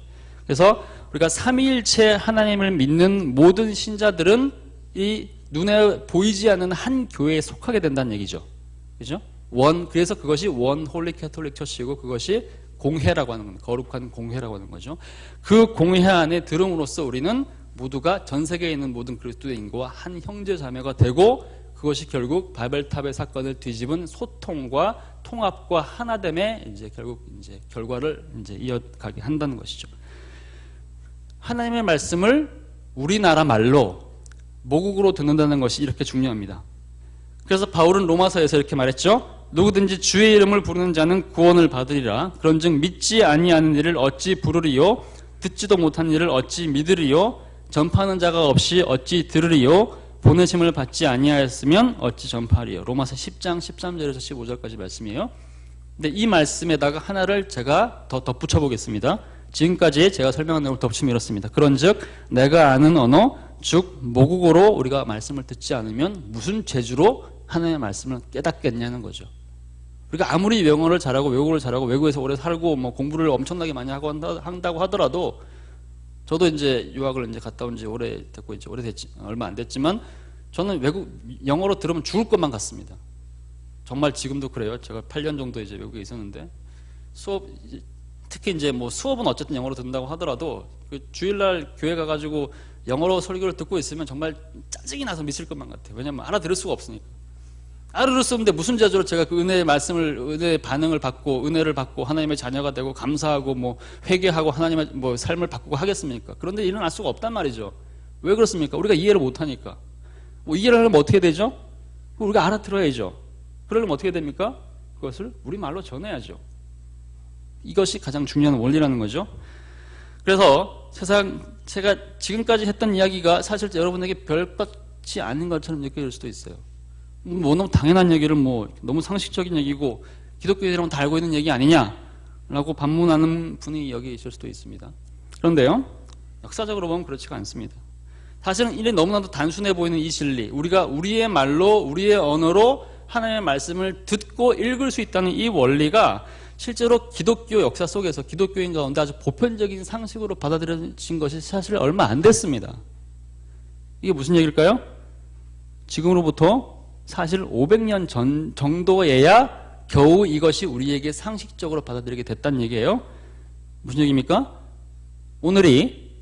그래서 우리가 삼위일체 하나님을 믿는 모든 신자들은 이 눈에 보이지 않는 한 교회에 속하게 된다는 얘기죠. 그죠? 그래서 그것이 원 홀리 캐톨릭 처치이고, 그것이 공회라고 하는 겁니다. 거룩한 공회라고 하는 거죠. 그 공회 안에 들음으로써 우리는 모두가 전 세계에 있는 모든 그리스도인과 한 형제 자매가 되고, 그것이 결국 바벨탑의 사건을 뒤집은 소통과 통합과 하나됨에 이제 결국 이제 결과를 이제 이어가게 한다는 것이죠. 하나님의 말씀을 우리나라 말로 모국으로 듣는다는 것이 이렇게 중요합니다. 그래서 바울은 로마서에서 이렇게 말했죠. 누구든지 주의 이름을 부르는 자는 구원을 받으리라. 그런즉 믿지 아니하는 일을 어찌 부르리요? 듣지도 못한 일을 어찌 믿으리요? 전파하는 자가 없이 어찌 들으리요? 보내심을 받지 아니하였으면 어찌 전파하리요? 로마서 10장 13절에서 15절까지 말씀이에요. 근데 이 말씀에다가 하나를 제가 더 덧붙여 보겠습니다. 지금까지 제가 설명한 내용을 덧붙이면 이렇습니다. 그런즉 내가 아는 언어 즉 모국어로 우리가 말씀을 듣지 않으면 무슨 재주로 하나님의 말씀을 깨닫겠냐는 거죠. 우리가 아무리 영어를 잘하고 외국어를 잘하고 외국에서 오래 살고 뭐 공부를 엄청나게 많이 하고 한다고 하더라도, 저도 이제 유학을 이제 갔다 온 지 오래됐고 이제 얼마 안 됐지만, 저는 영어로 들으면 죽을 것만 같습니다. 정말 지금도 그래요. 제가 8년 정도 이제 외국에 있었는데, 특히 이제 뭐 수업은 어쨌든 영어로 듣는다고 하더라도 그 주일날 교회 가가지고 영어로 설교를 듣고 있으면 정말 짜증이 나서 미칠 것만 같아요. 왜냐면 알아들을 수가 없으니까. 알아들을 수 없는데 무슨 재주로 제가 그 은혜의 말씀을, 은혜의 반응을 받고 은혜를 받고 하나님의 자녀가 되고 감사하고 뭐 회개하고 하나님의 뭐 삶을 바꾸고 하겠습니까? 그런데 일어날 수가 없단 말이죠. 왜 그렇습니까? 우리가 이해를 못하니까. 뭐 이해를 하려면 어떻게 되죠? 우리가 알아들어야죠. 그러려면 어떻게 됩니까? 그것을 우리말로 전해야죠. 이것이 가장 중요한 원리라는 거죠. 그래서 제가 지금까지 했던 이야기가 사실 여러분에게 별것이 아닌 것처럼 느껴질 수도 있어요. 뭐 너무 당연한 얘기를 뭐 너무 상식적인 얘기고 기독교인들은 다 알고 있는 얘기 아니냐라고 반문하는 분이 여기 있을 수도 있습니다. 그런데요, 역사적으로 보면 그렇지가 않습니다. 사실은 이게 너무나도 단순해 보이는 이 진리, 우리가 우리의 말로 우리의 언어로 하나님의 말씀을 듣고 읽을 수 있다는 이 원리가 실제로 기독교 역사 속에서 기독교인 가운데 아주 보편적인 상식으로 받아들여진 것이 사실 얼마 안 됐습니다. 이게 무슨 얘기일까요? 지금으로부터 사실 500년 전 정도에야 겨우 이것이 우리에게 상식적으로 받아들이게 됐다는 얘기예요. 무슨 얘기입니까? 오늘이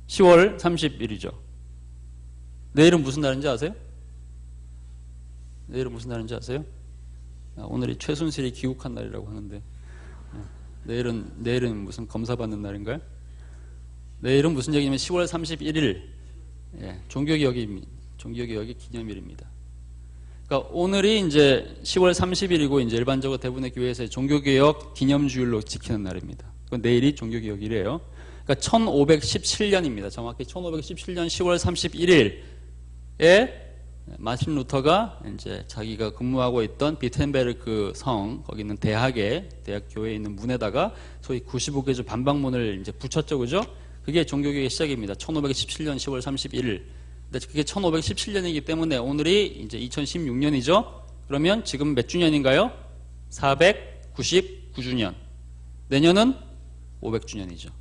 10월 30일이죠. 내일은 무슨 날인지 아세요? 내일은 무슨 날인지 아세요? 오늘이 최순실이 귀국한 날이라고 하는데, 내일은 무슨 검사받는 날인가요? 내일은 무슨 얘기냐면 10월 31일 종교개혁의 기념일입니다. 그러니까 오늘이 이제 10월 30일이고 이제 일반적으로 대부분의 교회에서 종교개혁 기념주일로 지키는 날입니다. 내일이 종교개혁일이에요. 그러니까 1517년입니다. 정확히 1517년 10월 31일에 마틴 루터가 이제 자기가 근무하고 있던 비텐베르크 성, 거기 있는 대학 교회에 있는 문에다가 소위 95개조 반박문을 이제 붙였죠, 그죠? 그게 종교개혁의 시작입니다. 1517년 10월 31일. 근데 그게 1517년이기 때문에 오늘이 이제 2016년이죠. 그러면 지금 몇 주년인가요? 499주년. 내년은 500주년이죠.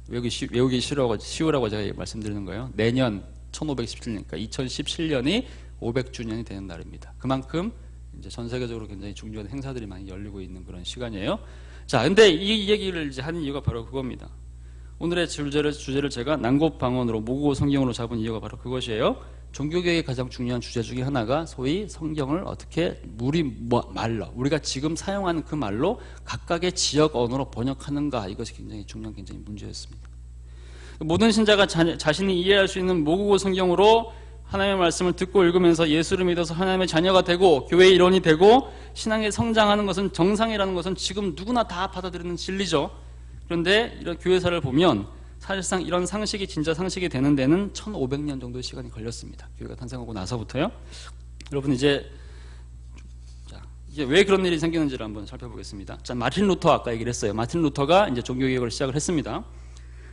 외우기 쉬우라고 제가 말씀드리는 거예요. 내년 1517년, 그러니까 2017년이 500주년이 되는 날입니다. 그만큼 이제 전 세계적으로 굉장히 중요한 행사들이 많이 열리고 있는 그런 시간이에요. 자, 근데 이 얘기를 이제 하는 이유가 바로 그겁니다. 오늘의 주제를 제가 난곡방언으로 모국어 성경으로 잡은 이유가 바로 그것이에요. 종교개혁의 가장 중요한 주제 중에 하나가 소위 성경을 어떻게 말로, 우리가 지금 사용하는 그 말로 각각의 지역 언어로 번역하는가, 이것이 굉장히 문제였습니다. 모든 신자가 자신이 이해할 수 있는 모국어 성경으로 하나님의 말씀을 듣고 읽으면서 예수를 믿어서 하나님의 자녀가 되고 교회의 일원이 되고 신앙에 성장하는 것은 정상이라는 것은 지금 누구나 다 받아들이는 진리죠. 그런데 이런 교회사를 보면 사실상 이런 상식이 진짜 상식이 되는 데는 1500년 정도의 시간이 걸렸습니다. 교회가 탄생하고 나서부터요. 여러분 이제 왜 그런 일이 생기는지를 한번 살펴보겠습니다. 자, 마틴 루터 아까 얘기를 했어요. 마틴 루터가 이제 종교개혁을 시작을 했습니다.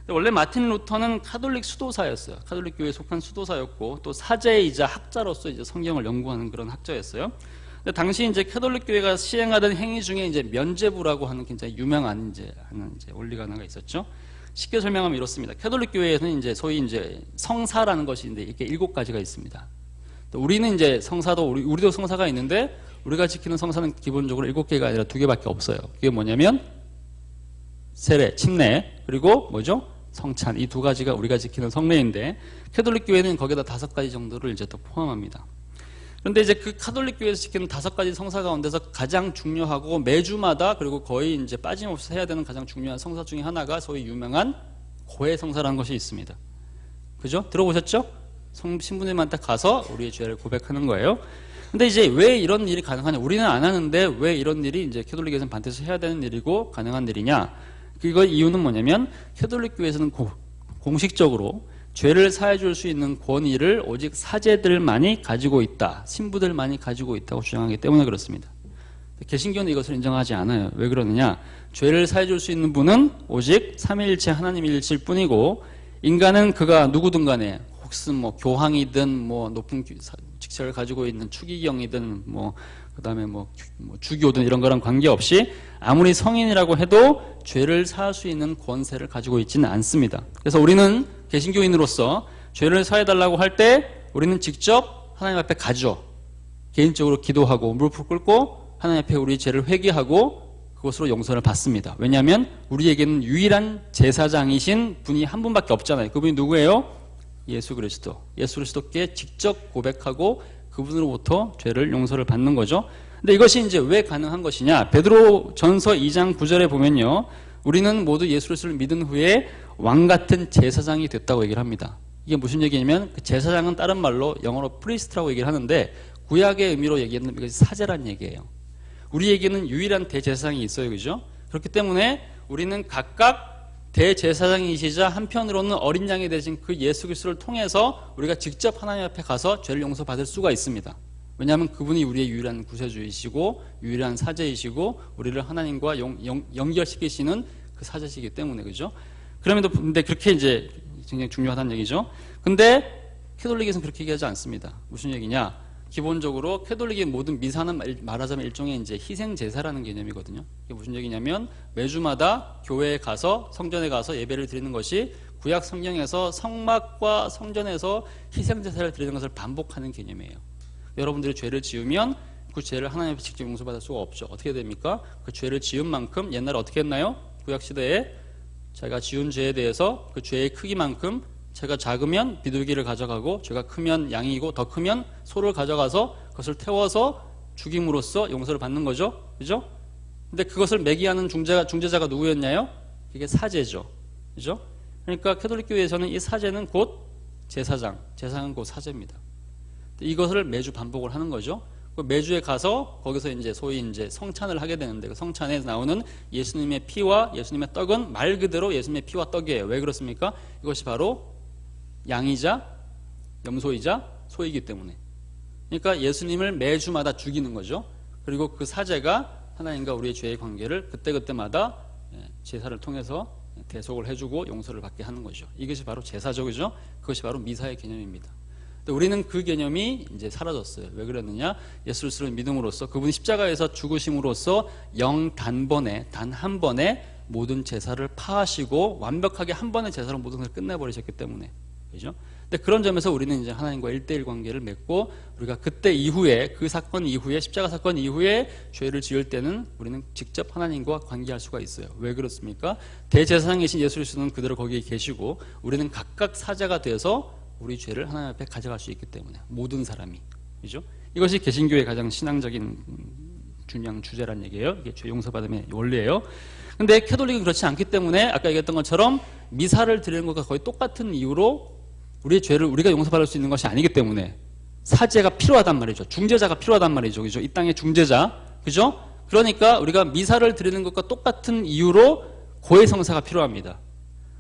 원래 마틴 루터는 카톨릭 수도사였어요. 카톨릭 교회에 속한 수도사였고 또 사제이자 학자로서 이제 성경을 연구하는 그런 학자였어요. 근데 당시 이제 카톨릭 교회가 시행하던 행위 중에 이제 면죄부라고 하는 굉장히 유명한 하는 원리가 하나가 있었죠. 쉽게 설명하면 이렇습니다. 카톨릭 교회에서는 이제 소위 이제 성사라는 것이 이렇게 7가지가 있습니다. 우리는 이제 성사도 우리도 성사가 있는데 우리가 지키는 성사는 기본적으로 7개가 아니라 2개밖에 없어요. 그게 뭐냐면 세례, 침례, 그리고 뭐죠? 성찬. 이 2가지가 우리가 지키는 성례인데 카톨릭 교회는 거기다 5가지 정도를 이제 또 포함합니다. 그런데 이제 그 카톨릭 교회에서 지키는 5가지 성사 가운데서 가장 중요하고 매주마다 그리고 거의 이제 빠짐없이 해야 되는 가장 중요한 성사 중에 하나가 소위 유명한 고해 성사라는 것이 있습니다. 그죠? 들어보셨죠? 신부님한테 가서 우리의 죄를 고백하는 거예요. 근데 이제 왜 이런 일이 가능하냐? 우리는 안 하는데 왜 이런 일이 이제 카톨릭에서는 반드시 해야 되는 일이고 가능한 일이냐? 그거 이유는 뭐냐면 카톨릭 교회에서는 공식적으로 죄를 사해 줄 수 있는 권위를 오직 사제들만이 가지고 있다. 신부들만이 가지고 있다고 주장하기 때문에 그렇습니다. 개신교는 이것을 인정하지 않아요. 왜 그러느냐? 죄를 사해 줄 수 있는 분은 오직 삼위일체 하나님일칠 뿐이고 인간은 그가 누구든 간에 혹은 뭐 교황이든 뭐 높은 직책을 가지고 있는 추기경이든 그다음에 주교든 이런 거랑 관계없이 아무리 성인이라고 해도 죄를 사할 수 있는 권세를 가지고 있지는 않습니다. 그래서 우리는 개신교인으로서 죄를 사해달라고 할 때 우리는 직접 하나님 앞에 가죠. 개인적으로 기도하고 무릎을 꿇고 하나님 앞에 우리 죄를 회개하고 그것으로 용서를 받습니다. 왜냐하면 우리에게는 유일한 제사장이신 분이 한 분밖에 없잖아요. 그분이 누구예요? 예수 그리스도. 예수 그리스도께 직접 고백하고 그분으로부터 죄를 용서를 받는 거죠. 근데 이것이 이제 왜 가능한 것이냐? 베드로 전서 2장 9절에 보면요. 우리는 모두 예수 그리스도를 믿은 후에 왕 같은 제사장이 됐다고 얘기를 합니다. 이게 무슨 얘기냐면 그 제사장은 다른 말로 영어로 프리스트라고 얘기를 하는데 구약의 의미로 얘기하는 이것이 사제란 얘기예요. 우리에게는 유일한 대제사장이 있어요. 그죠? 그렇기 때문에 우리는 각각 대제사장이시자 한편으로는 어린 양이 되신 그 예수 그리스도를 통해서 우리가 직접 하나님 앞에 가서 죄를 용서받을 수가 있습니다. 왜냐하면 그분이 우리의 유일한 구세주이시고 유일한 사제이시고 우리를 하나님과 연결시키시는 그 사제시기 때문에 그죠? 근데 그렇게 이제 굉장히 중요하다는 얘기죠. 근데 캐톨릭에서는 그렇게 얘기하지 않습니다. 무슨 얘기냐? 기본적으로 캐톨릭의 모든 미사는 말하자면 일종의 이제 희생 제사라는 개념이거든요. 이게 무슨 얘기냐면 매주마다 교회에 가서 성전에 가서 예배를 드리는 것이 구약 성경에서 성막과 성전에서 희생 제사를 드리는 것을 반복하는 개념이에요. 여러분들이 죄를 지으면 그 죄를 하나님 앞에 직접 용서받을 수가 없죠. 어떻게 됩니까? 그 죄를 지은 만큼 옛날에 어떻게 했나요? 구약 시대에 자기가 지은 죄에 대해서 그 죄의 크기만큼 죄가 작으면 비둘기를 가져가고 죄가 크면 양이고 더 크면 소를 가져가서 그것을 태워서 죽임으로써 용서를 받는 거죠. 그죠? 근데 그것을 매기하는 중재자가 누구였냐요? 이게 사제죠. 그죠? 그러니까 캐톨릭 교회에서는 이 사제는 곧 제사장은 곧 사제입니다. 이것을 매주 반복을 하는 거죠. 매주에 가서 거기서 이제 소위 이제 성찬을 하게 되는데 그 성찬에 나오는 예수님의 피와 예수님의 떡은 말 그대로 예수님의 피와 떡이에요. 왜 그렇습니까? 이것이 바로 양이자 염소이자 소이기 때문에. 그러니까 예수님을 매주마다 죽이는 거죠. 그리고 그 사제가 하나님과 우리의 죄의 관계를 그때그때마다 제사를 통해서 대속을 해주고 용서를 받게 하는 것이죠. 이것이 바로 제사적이죠. 그것이 바로 미사의 개념입니다. 근데 우리는 그 개념이 이제 사라졌어요. 왜 그랬느냐? 예수를 믿음으로써 그분이 십자가에서 죽으심으로써 영단번에 단 한 번에 모든 제사를 파하시고 완벽하게 한 번의 제사로 모든 것을 끝내버리셨기 때문에. 그죠? 근데 그런 점에서 우리는 이제 하나님과 1대1 관계를 맺고 우리가 그때 이후에 그 사건 이후에 십자가 사건 이후에 죄를 지을 때는 우리는 직접 하나님과 관계할 수가 있어요. 왜 그렇습니까? 대제사장이신 예수 그리스도는 그대로 거기에 계시고 우리는 각각 사자가 되어서 우리 죄를 하나님 앞에 가져갈 수 있기 때문에 모든 사람이. 그죠? 이것이 개신교의 가장 신앙적인 중요한 주제란 얘기예요. 이게 죄 용서받음의 원리예요. 근데 캐톨릭은 그렇지 않기 때문에 아까 얘기했던 것처럼 미사를 드리는 것과 거의 똑같은 이유로 우리의 죄를 우리가 용서받을 수 있는 것이 아니기 때문에 사제가 필요하단 말이죠. 중재자가 필요하단 말이죠. 그죠? 이 땅의 중재자. 그죠? 그러니까 우리가 미사를 드리는 것과 똑같은 이유로 고해성사가 필요합니다.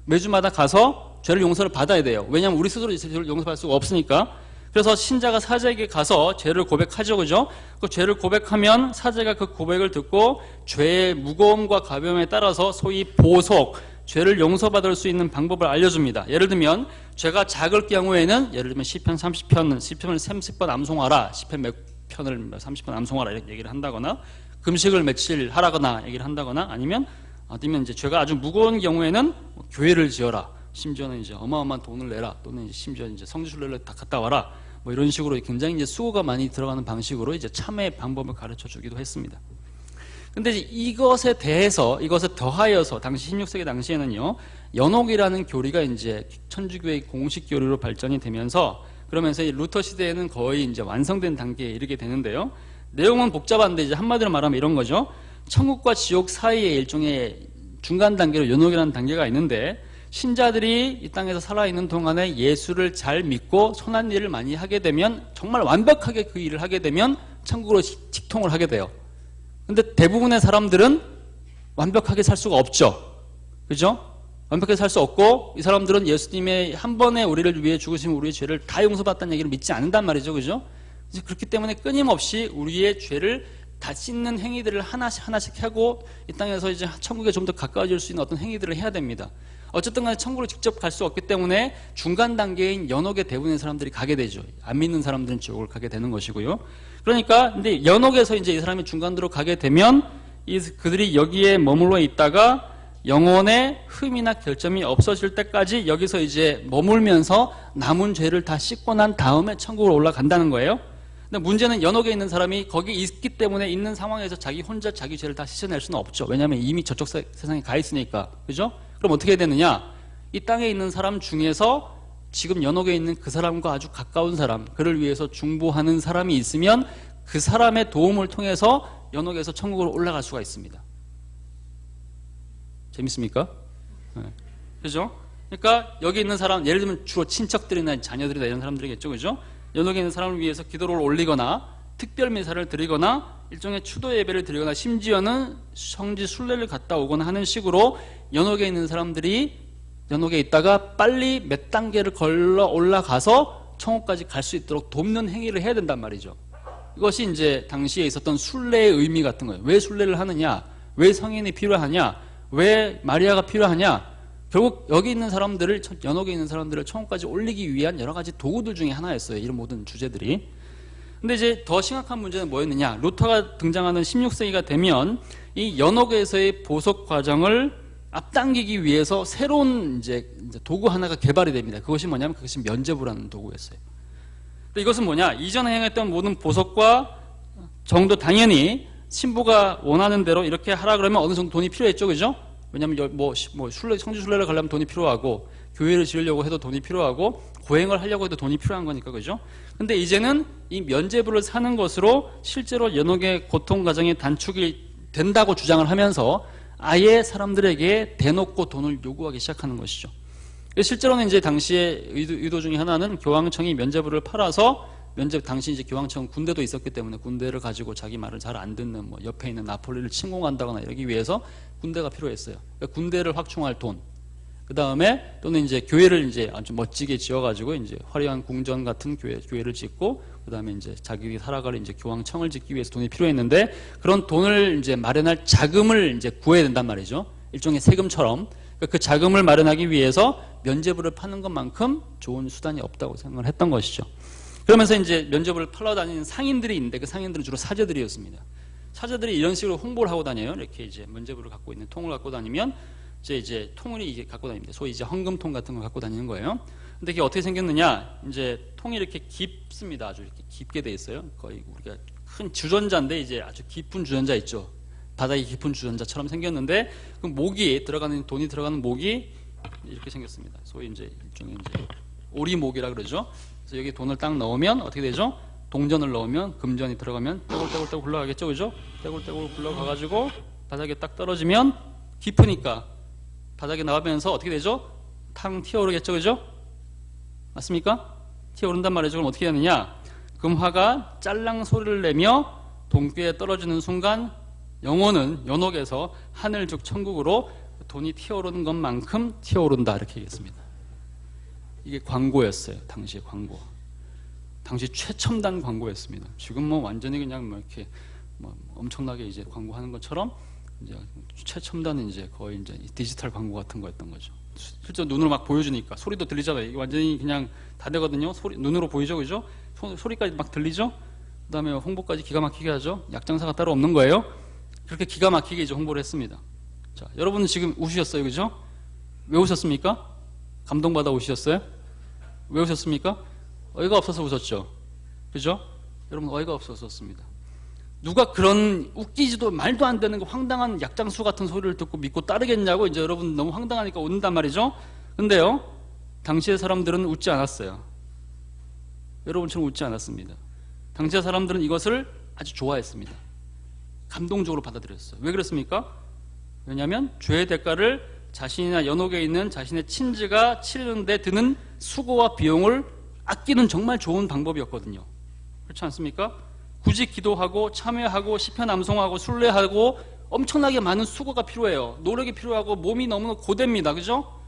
매주마다 가서 죄를 용서를 받아야 돼요. 왜냐하면 우리 스스로 죄를 용서받을 수가 없으니까. 그래서 신자가 사제에게 가서 죄를 고백하죠. 그죠? 그 죄를 고백하면 사제가 그 고백을 듣고 죄의 무거움과 가벼움에 따라서 소위 보속, 죄를 용서받을 수 있는 방법을 알려줍니다. 예를 들면 죄가 작을 경우에는 예를 들면 시편 30편을 30번 암송하라, 시편 몇 편을 30번 암송하라 이렇게 얘기를 한다거나 금식을 며칠 하라거나 얘기를 한다거나 아니면 이제 죄가 아주 무거운 경우에는 교회를 지어라, 심지어는 이제 어마어마한 돈을 내라, 또는 이제 심지어 이제 성지순례를 다 갔다 와라, 뭐 이런 식으로 굉장히 이제 수고가 많이 들어가는 방식으로 이제 참회 방법을 가르쳐 주기도 했습니다. 근데 이것에 대해서 이것에 더하여서 당시 16세기 당시에는요 연옥이라는 교리가 이제 천주교의 공식 교리로 발전이 되면서 그러면서 이 루터 시대에는 거의 이제 완성된 단계에 이르게 되는데요. 내용은 복잡한데 이제 한마디로 말하면 이런 거죠. 천국과 지옥 사이에 일종의 중간 단계로 연옥이라는 단계가 있는데 신자들이 이 땅에서 살아있는 동안에 예수를 잘 믿고 선한 일을 많이 하게 되면 정말 완벽하게 그 일을 하게 되면 천국으로 직통을 하게 돼요. 근데 대부분의 사람들은 완벽하게 살 수가 없죠. 그죠? 완벽하게 살 수 없고 이 사람들은 예수님의 한 번에 우리를 위해 죽으시면 우리의 죄를 다 용서받았다는 얘기를 믿지 않는단 말이죠. 그죠? 그렇기 때문에 끊임없이 우리의 죄를 다 씻는 행위들을 하나씩 하고 이 땅에서 이제 천국에 좀 더 가까워질 수 있는 어떤 행위들을 해야 됩니다. 어쨌든 간에 천국으로 직접 갈 수 없기 때문에 중간 단계인 연옥에 대부분의 사람들이 가게 되죠. 안 믿는 사람들은 지옥을 가게 되는 것이고요. 그러니까 근데 연옥에서 이제 이 사람이 중간으로 가게 되면 그들이 여기에 머물러 있다가 영혼의 흠이나 결점이 없어질 때까지 여기서 이제 머물면서 남은 죄를 다 씻고 난 다음에 천국으로 올라간다는 거예요. 근데 문제는 연옥에 있는 사람이 거기 있기 때문에 있는 상황에서 자기 혼자 자기 죄를 다 씻어낼 수는 없죠. 왜냐하면 이미 저쪽 세상에 가 있으니까. 그죠? 그럼 어떻게 해야 되느냐? 이 땅에 있는 사람 중에서 지금 연옥에 있는 그 사람과 아주 가까운 사람, 그를 위해서 중보하는 사람이 있으면 그 사람의 도움을 통해서 연옥에서 천국으로 올라갈 수가 있습니다. 재밌습니까? 네. 그죠? 그러니까 여기 있는 사람, 예를 들면 주로 친척들이나 자녀들이나 이런 사람들이겠죠. 그죠? 연옥에 있는 사람을 위해서 기도를 올리거나 특별 미사를 드리거나 일종의 추도 예배를 드리거나 심지어는 성지 순례를 갔다 오거나 하는 식으로 연옥에 있는 사람들이 연옥에 있다가 빨리 몇 단계를 걸러 올라가서 천국까지 갈 수 있도록 돕는 행위를 해야 된단 말이죠. 이것이 이제 당시에 있었던 순례의 의미 같은 거예요. 왜 순례를 하느냐? 왜 성인이 필요하냐? 왜 마리아가 필요하냐? 결국 여기 있는 사람들을, 연옥에 있는 사람들을 천국까지 올리기 위한 여러 가지 도구들 중에 하나였어요. 이런 모든 주제들이. 근데 이제 더 심각한 문제는 뭐였느냐? 루터가 등장하는 16세기가 되면 이 연옥에서의 보석 과정을 앞당기기 위해서 새로운 이제 도구 하나가 개발이 됩니다. 그것이 뭐냐면 그것이 면죄부라는 도구였어요. 근데 이것은 뭐냐? 이전에 행했던 모든 보석과 정도 당연히 신부가 원하는 대로 이렇게 하라 그러면 어느 정도 돈이 필요했죠, 그죠? 왜냐하면 성지 순례를 가려면 돈이 필요하고 교회를 지으려고 해도 돈이 필요하고 고행을 하려고 해도 돈이 필요한 거니까, 그죠? 근데 이제는 이 면죄부를 사는 것으로 실제로 연옥의 고통 과정이 단축이 된다고 주장을 하면서 아예 사람들에게 대놓고 돈을 요구하기 시작하는 것이죠. 실제로는 이제 당시의 의도 중에 하나는 교황청이 면죄부를 팔아서 면접 당시 이제 교황청 군대도 있었기 때문에 군대를 가지고 자기 말을 잘 안 듣는 뭐 옆에 있는 나폴리를 침공한다거나 이러기 위해서 군대가 필요했어요. 그러니까 군대를 확충할 돈, 그 다음에 또는 이제 교회를 이제 아주 멋지게 지어가지고 이제 화려한 궁전 같은 교회를 짓고, 그 다음에 이제 자기들이 살아갈 이제 교황청을 짓기 위해서 돈이 필요했는데, 그런 돈을 이제 마련할 자금을 이제 구해야 된단 말이죠. 일종의 세금처럼. 그러니까 그 자금을 마련하기 위해서 면죄부를 파는 것만큼 좋은 수단이 없다고 생각을 했던 것이죠. 그러면서 이제 면죄부를 팔러 다니는 상인들이 있는데, 그 상인들은 주로 사제들이었습니다. 사제들이 이런 식으로 홍보를 하고 다녀요. 이렇게 이제 면죄부를 갖고 있는 통을 갖고 다니면 이제 통을 이제 갖고 다닙니다. 소위 이제 헌금통 같은 걸 갖고 다니는 거예요. 근데 이게 어떻게 생겼느냐? 이제 통이 이렇게 깊습니다. 아주 이렇게 깊게 돼 있어요. 거의 우리가 큰 주전자인데 이제 아주 깊은 주전자 있죠. 바닥이 깊은 주전자처럼 생겼는데, 그 목이 들어가는, 돈이 들어가는 목이 이렇게 생겼습니다. 소위 이제 일종의 이제 오리목이라 그러죠. 그래서 여기 돈을 딱 넣으면 어떻게 되죠? 동전을 넣으면 금전이 들어가면 떼굴떼굴 굴러가겠죠, 그죠? 떼굴떼굴 굴러가가지고 바닥에 딱 떨어지면 깊으니까 바닥에 나오면서 어떻게 되죠? 탕 튀어오르겠죠, 그죠? 맞습니까? 튀어오른단 말이죠. 그럼 어떻게 하느냐? 금화가 짤랑 소리를 내며 동궤에 떨어지는 순간 영혼은 연옥에서 하늘 즉 천국으로 돈이 튀어오르는 것만큼 튀어오른다, 이렇게 얘기했습니다. 이게 광고였어요. 당시의 광고. 당시 최첨단 광고였습니다. 지금 뭐 완전히 그냥 뭐 이렇게 뭐 엄청나게 이제 광고하는 것처럼 이제 최첨단은 이제 거의 이제 디지털 광고 같은 거였던 거죠. 실제 눈으로 막 보여주니까 소리도 들리잖아요. 이게 완전히 그냥 다 되거든요. 소리 눈으로 보이죠, 그죠? 소리까지 막 들리죠. 그다음에 홍보까지 기가 막히게 하죠. 약장사가 따로 없는 거예요. 그렇게 기가 막히게 이제 홍보를 했습니다. 자, 여러분은 지금 우셨어요, 그죠? 왜 우셨습니까? 감동받아 우셨어요? 왜 우셨습니까? 어이가 없어서 웃었죠, 그죠? 여러분 어이가 없어서 웃었습니다. 누가 그런 웃기지도 말도 안 되는 그 황당한 약장수 같은 소리를 듣고 믿고 따르겠냐고 이제 여러분 너무 황당하니까 웃는단 말이죠. 근데요, 당시의 사람들은 웃지 않았어요. 여러분처럼 웃지 않았습니다. 당시의 사람들은 이것을 아주 좋아했습니다. 감동적으로 받아들였어요. 왜 그랬습니까? 왜냐하면 죄의 대가를 자신이나 연옥에 있는 자신의 친지가 치르는 데 드는 수고와 비용을 아끼는 정말 좋은 방법이었거든요. 그렇지 않습니까? 굳이 기도하고 참여하고 시편 암송하고 순례하고 엄청나게 많은 수고가 필요해요. 노력이 필요하고 몸이 너무 고됩니다. 그죠?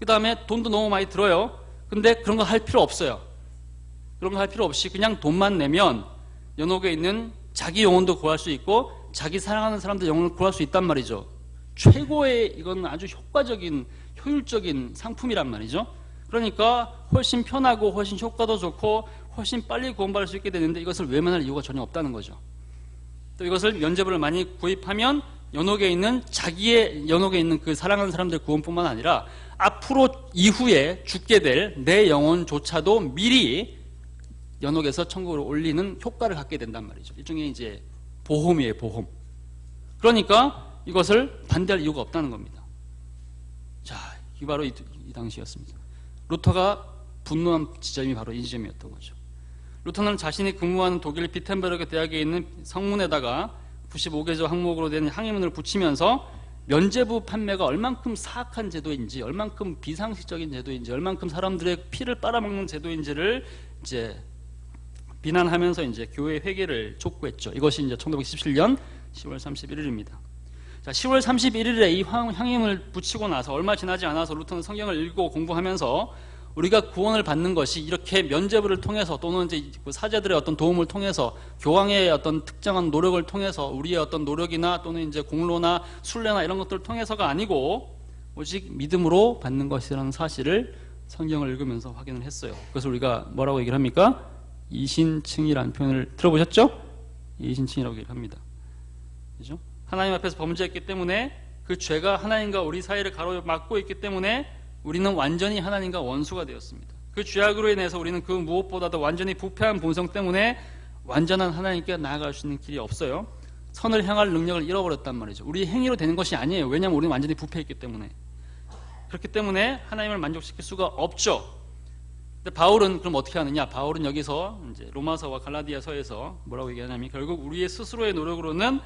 그 다음에 돈도 너무 많이 들어요. 근데 그런 거 할 필요 없어요. 그런 거 할 필요 없이 그냥 돈만 내면 연옥에 있는 자기 영혼도 구할 수 있고 자기 사랑하는 사람들 영혼을 구할 수 있단 말이죠. 최고의, 이건 아주 효과적인 효율적인 상품이란 말이죠. 그러니까 훨씬 편하고 훨씬 효과도 좋고 훨씬 빨리 구원받을 수 있게 되는데, 이것을 외면할 이유가 전혀 없다는 거죠. 또 이것을 면죄부를 많이 구입하면 연옥에 있는 자기의 연옥에 있는 그 사랑하는 사람들 구원뿐만 아니라 앞으로 이후에 죽게 될 내 영혼조차도 미리 연옥에서 천국으로 올리는 효과를 갖게 된단 말이죠. 일종의 이제 보험이에요, 보험. 그러니까 이것을 반대할 이유가 없다는 겁니다. 자, 이게 바로 이 당시였습니다. 루터가 분노한 지점이 바로 이 지점이었던 거죠. 루터는 자신이 근무하는 독일 비텐베르크 대학에 있는 성문에다가 95개조 항목으로 된 항해문을 붙이면서 면죄부 판매가 얼만큼 사악한 제도인지, 얼만큼 비상식적인 제도인지, 얼만큼 사람들의 피를 빨아먹는 제도인지를 이제 비난하면서 이제 교회 회개를 촉구했죠. 이것이 이제 1917년 10월 31일입니다. 자, 10월 31일에 이 항해문을 붙이고 나서 얼마 지나지 않아서 루터는 성경을 읽고 공부하면서 우리가 구원을 받는 것이 이렇게 면죄부를 통해서 또는 이제 사제들의 어떤 도움을 통해서 교황의 어떤 특정한 노력을 통해서 우리의 어떤 노력이나 또는 이제 공로나 순례나 이런 것들을 통해서가 아니고 오직 믿음으로 받는 것이라는 사실을 성경을 읽으면서 확인을 했어요. 그래서 우리가 뭐라고 얘기를 합니까? 이신칭이라는 표현을 들어보셨죠? 이신칭이라고 얘기를 합니다. 그죠? 하나님 앞에서 범죄했기 때문에 그 죄가 하나님과 우리 사이를 가로막고 있기 때문에 우리는 완전히 하나님과 원수가 되었습니다. 그 죄악으로 인해서 우리는 그 무엇보다도 완전히 부패한 본성 때문에 완전한 하나님께 나아갈 수 있는 길이 없어요. 선을 향할 능력을 잃어버렸단 말이죠. 우리 행위로 되는 것이 아니에요. 왜냐하면 우리는 완전히 부패했기 때문에. 그렇기 때문에 하나님을 만족시킬 수가 없죠. 근데 바울은 그럼 어떻게 하느냐? 바울은 여기서 이제 로마서와 갈라디아서에서 뭐라고 얘기하냐면 결국 우리의 스스로의 노력으로는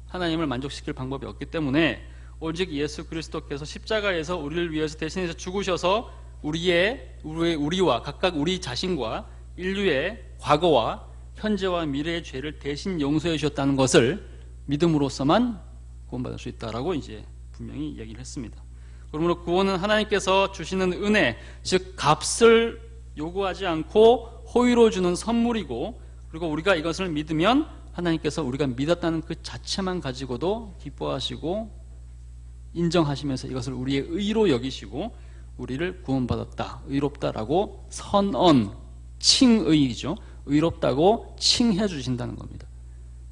하나님을 만족시킬 방법이 없기 때문에 오직 예수 그리스도께서 십자가에서 우리를 위해서 대신해서 죽으셔서 우리와 각각 우리 자신과 인류의 과거와 현재와 미래의 죄를 대신 용서해 주셨다는 것을 믿음으로써만 구원받을 수 있다라고 이제 분명히 이야기를 했습니다. 그러므로 구원은 하나님께서 주시는 은혜, 즉 값을 요구하지 않고 호의로 주는 선물이고, 그리고 우리가 이것을 믿으면 하나님께서 우리가 믿었다는 그 자체만 가지고도 기뻐하시고 인정하시면서 이것을 우리의 의로 여기시고 우리를 구원받았다, 의롭다라고 선언, 칭의이죠. 의롭다고 칭해 주신다는 겁니다.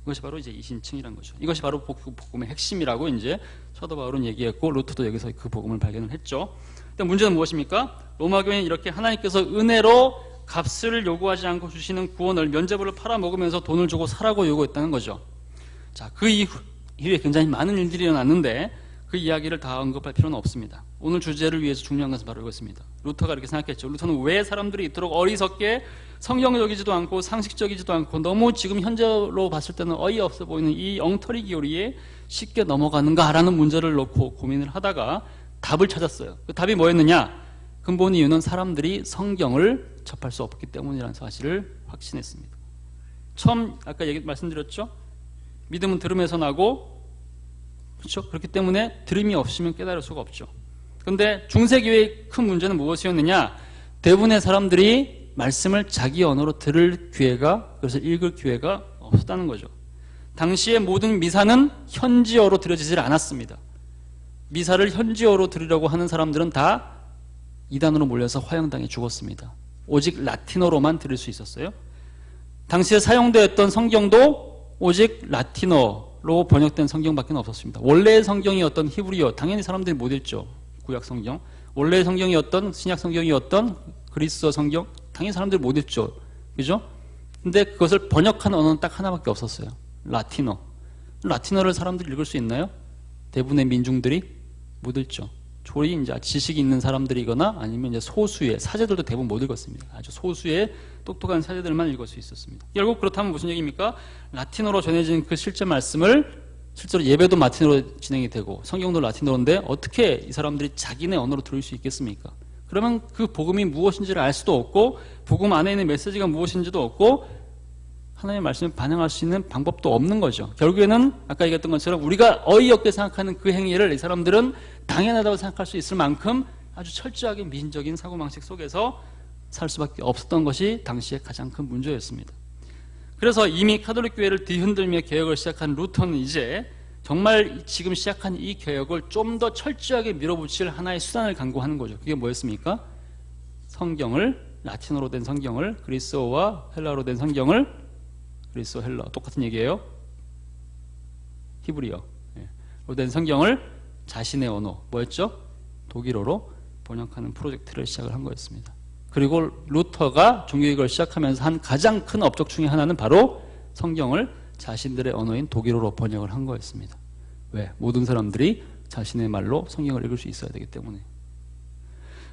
이것이 바로 이제 이신칭이란 거죠. 이것이 바로 복음의 핵심이라고 이제 사도 바울은 얘기했고, 루터도 여기서 그 복음을 발견을 했죠. 근데 문제는 무엇입니까? 로마 교회는 이렇게 하나님께서 은혜로 값을 요구하지 않고 주시는 구원을 면죄부를 팔아먹으면서 돈을 주고 사라고 요구했다는 거죠. 자, 그 이후에 굉장히 많은 일들이 일어났는데 그 이야기를 다 언급할 필요는 없습니다. 오늘 주제를 위해서 중요한 것은 바로 이것입니다. 루터가 이렇게 생각했죠. 루터는 왜 사람들이 이토록 어리석게 성경적이지도 않고 상식적이지도 않고 너무 지금 현재로 봤을 때는 어이없어 보이는 이 엉터리 교리에 쉽게 넘어가는가라는 문제를 놓고 고민을 하다가 답을 찾았어요. 그 답이 뭐였느냐? 근본 이유는 사람들이 성경을 접할 수 없기 때문이라는 사실을 확신했습니다. 처음 아까 말씀드렸죠. 믿음은 들음에서 나고, 그렇죠? 그렇기 때문에 들음이 없으면 깨달을 수가 없죠. 그런데 중세교회의 큰 문제는 무엇이었느냐? 대부분의 사람들이 말씀을 자기 언어로 들을 기회가, 그래서 읽을 기회가 없었다는 거죠. 당시의 모든 미사는 현지어로 들려지질 않았습니다. 미사를 현지어로 들으려고 하는 사람들은 다 이단으로 몰려서 화형당해 죽었습니다. 오직 라틴어로만 들을 수 있었어요. 당시에 사용되었던 성경도 오직 라틴어로 번역된 성경밖에 없었습니다. 원래의 성경이었던 히브리어, 당연히 사람들이 못 읽죠. 구약 성경. 원래의 성경이었던 신약 성경이었던 그리스어 성경, 당연히 사람들이 못 읽죠. 그죠? 근데 그것을 번역한 언어는 딱 하나밖에 없었어요. 라틴어. 라틴어를 사람들이 읽을 수 있나요? 대부분의 민중들이 못 읽죠. 조리 이제 지식이 있는 사람들이거나 아니면 이제 소수의 사제들도 대부분 못 읽었습니다. 아주 소수의 똑똑한 사제들만 읽을 수 있었습니다. 결국 그렇다면 무슨 얘기입니까? 라틴어로 전해진 그 실제 말씀을 실제로 예배도 라틴어로 진행이 되고 성경도 라틴어인데 어떻게 이 사람들이 자기네 언어로 들을 수 있겠습니까? 그러면 그 복음이 무엇인지를 알 수도 없고 복음 안에 있는 메시지가 무엇인지도 없고 하나님의 말씀에 반응할 수 있는 방법도 없는 거죠. 결국에는 아까 얘기했던 것처럼 우리가 어이없게 생각하는 그 행위를 이 사람들은 당연하다고 생각할 수 있을 만큼 아주 철저하게 미신적인 사고방식 속에서 살 수밖에 없었던 것이 당시의 가장 큰 문제였습니다. 그래서 이미 가톨릭 교회를 뒤흔들며 개혁을 시작한 루터는 이제 정말 지금 시작한 이 개혁을 좀 더 철저하게 밀어붙일 하나의 수단을 강구하는 거죠. 그게 뭐였습니까? 성경을, 라틴어로 된 성경을, 그리스어와 헬라어로 된 성경을, 그리스어, 헬라 똑같은 얘기예요. 히브리어로 된 성경을 자신의 언어, 뭐였죠? 독일어로 번역하는 프로젝트를 시작을 한 거였습니다. 그리고 루터가 종교개혁을 시작하면서 한 가장 큰 업적 중에 하나는 바로 성경을 자신들의 언어인 독일어로 번역을 한 거였습니다. 왜? 모든 사람들이 자신의 말로 성경을 읽을 수 있어야 되기 때문에.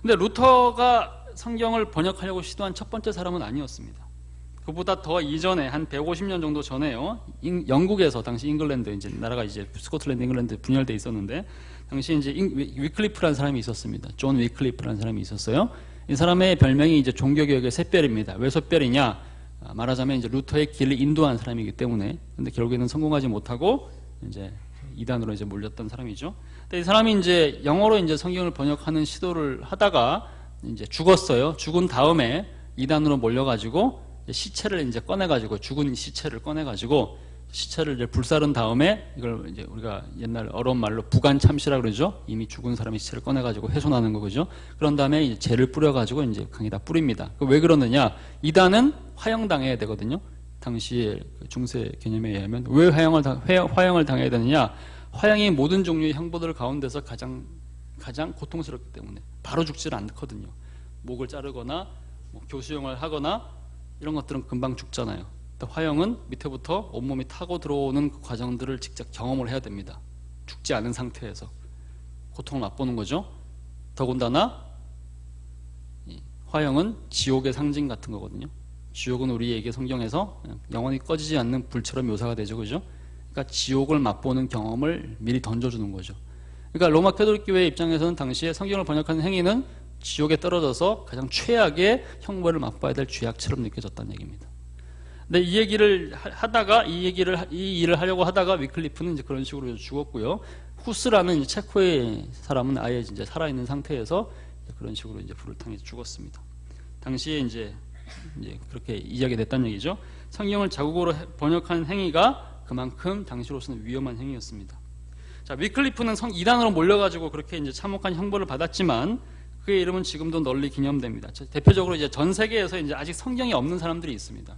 근데 루터가 성경을 번역하려고 시도한 첫 번째 사람은 아니었습니다. 그보다 더 이전에 한 150년 정도 전에요. 영국에서 당시 잉글랜드 이제 나라가 이제 스코틀랜드, 잉글랜드 분열돼 있었는데 당시 이제 위클리프라는 사람이 있었습니다. 존 위클리프라는 사람이 있었어요. 이 사람의 별명이 이제 종교개혁의 샛별입니다. 왜 샛별이냐? 말하자면 이제 루터의 길을 인도한 사람이기 때문에. 근데 결국에는 성공하지 못하고 이제 이단으로 이제 몰렸던 사람이죠. 근데 이 사람이 이제 영어로 이제 성경을 번역하는 시도를 하다가 이제 죽었어요. 죽은 다음에 이단으로 몰려가지고 시체를 이제 꺼내가지고 죽은 시체를 꺼내가지고 시체를 이제 불사른 다음에 이걸 이제 우리가 옛날 어려운 말로 부간참시라 그러죠. 이미 죽은 사람의 시체를 꺼내가지고 훼손하는 거죠. 그런 다음에 이제 재를 뿌려가지고 이제 강에다 뿌립니다. 왜 그러느냐? 이단은 화형당해야 되거든요. 당시의 중세 개념에 의하면 왜 화형을 당해야 되느냐? 화형이 모든 종류의 형벌들 가운데서 가장 고통스럽기 때문에 바로 죽지를 않거든요. 목을 자르거나 뭐 교수형을 하거나 이런 것들은 금방 죽잖아요. 화형은 밑에부터 온몸이 타고 들어오는 그 과정들을 직접 경험을 해야 됩니다. 죽지 않은 상태에서 고통을 맛보는 거죠. 더군다나 화형은 지옥의 상징 같은 거거든요. 지옥은 우리에게 성경에서 영원히 꺼지지 않는 불처럼 묘사가 되죠. 그죠? 그러니까 지옥을 맛보는 경험을 미리 던져주는 거죠. 그러니까 로마 가톨릭 교회 입장에서는 당시에 성경을 번역하는 행위는 지옥에 떨어져서 가장 최악의 형벌을 맛봐야 될 죄악처럼 느껴졌다는 얘기입니다. 근데 이 일을 하려고 하다가 위클리프는 이제 그런 식으로 죽었고요. 후스라는 이제 체코의 사람은 아예 이제 살아있는 상태에서 그런 식으로 이제 불을 당해서 죽었습니다. 당시에 이제 그렇게 이야기 됐다는 얘기죠. 성경을 자국어로 번역한 행위가 그만큼 당시로서는 위험한 행위였습니다. 자, 위클리프는 이단으로 몰려가지고 그렇게 이제 참혹한 형벌을 받았지만 그의 이름은 지금도 널리 기념됩니다. 대표적으로 이제 전 세계에서 이제 아직 성경이 없는 사람들이 있습니다.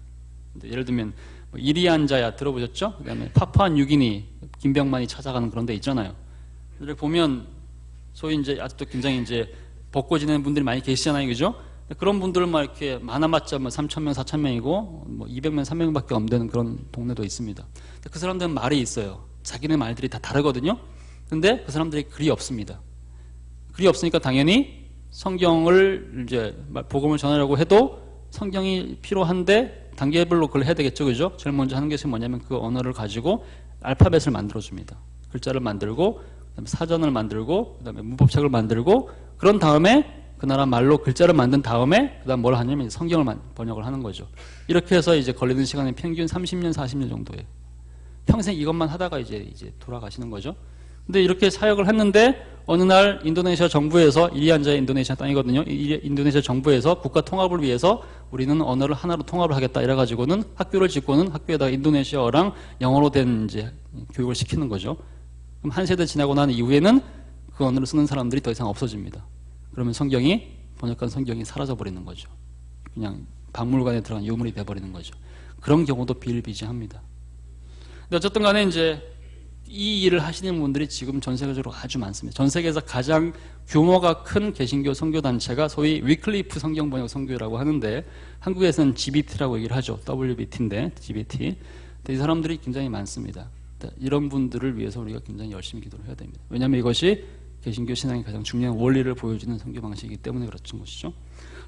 예를 들면 뭐 이리안자야 들어보셨죠? 그다음에 파푸아뉴기니 김병만이 찾아가는 그런 데 있잖아요. 이렇게 보면 소위 이제 아직도 굉장히 이제 벗고 지내는 분들이 많이 계시잖아요, 그죠? 그런 분들만 이렇게 많아봤자 뭐 3,000명, 4,000명이고 뭐 200명, 300명밖에 없는 그런 동네도 있습니다. 그 사람들은 말이 있어요. 자기네 말들이 다 다르거든요. 근데 그 사람들이 글이 없습니다. 글이 없으니까 당연히 성경을 이제 복음을 전하려고 해도 성경이 필요한데 단계별로 그걸 해야 되겠죠, 그죠? 제일 먼저 하는 것이 뭐냐면 그 언어를 가지고 알파벳을 만들어줍니다. 글자를 만들고, 그다음에 사전을 만들고, 그다음에 문법책을 만들고, 그런 다음에 그 나라 말로 글자를 만든 다음에 그다음 뭘 하냐면 성경을 번역을 하는 거죠. 이렇게 해서 이제 걸리는 시간이 평균 30년, 40년 정도예요. 평생 이것만 하다가 이제 돌아가시는 거죠. 근데 이렇게 사역을 했는데 어느 날 인도네시아 정부에서 이리안자의 인도네시아 땅이거든요. 인도네시아 정부에서 국가 통합을 위해서 우리는 언어를 하나로 통합을 하겠다 이래가지고는 학교를 짓고는 학교에다가 인도네시아어랑 영어로 된 이제 교육을 시키는 거죠. 그럼 한 세대 지나고 난 이후에는 그 언어를 쓰는 사람들이 더 이상 없어집니다. 그러면 번역한 성경이 사라져 버리는 거죠. 그냥 박물관에 들어간 유물이 돼버리는 거죠. 그런 경우도 비일비재합니다. 근데 어쨌든 간에 이제 이 일을 하시는 분들이 지금 전 세계적으로 아주 많습니다. 전 세계에서 가장 규모가 큰 개신교 선교단체가 소위 위클리프 성경번역 선교회라고 하는데 한국에서는 GBT라고 얘기를 하죠. WBT인데 GBT. 근데 이 사람들이 굉장히 많습니다. 이런 분들을 위해서 우리가 굉장히 열심히 기도를 해야 됩니다. 왜냐하면 이것이 개신교 신앙의 가장 중요한 원리를 보여주는 선교 방식이기 때문에 그렇던 것이죠.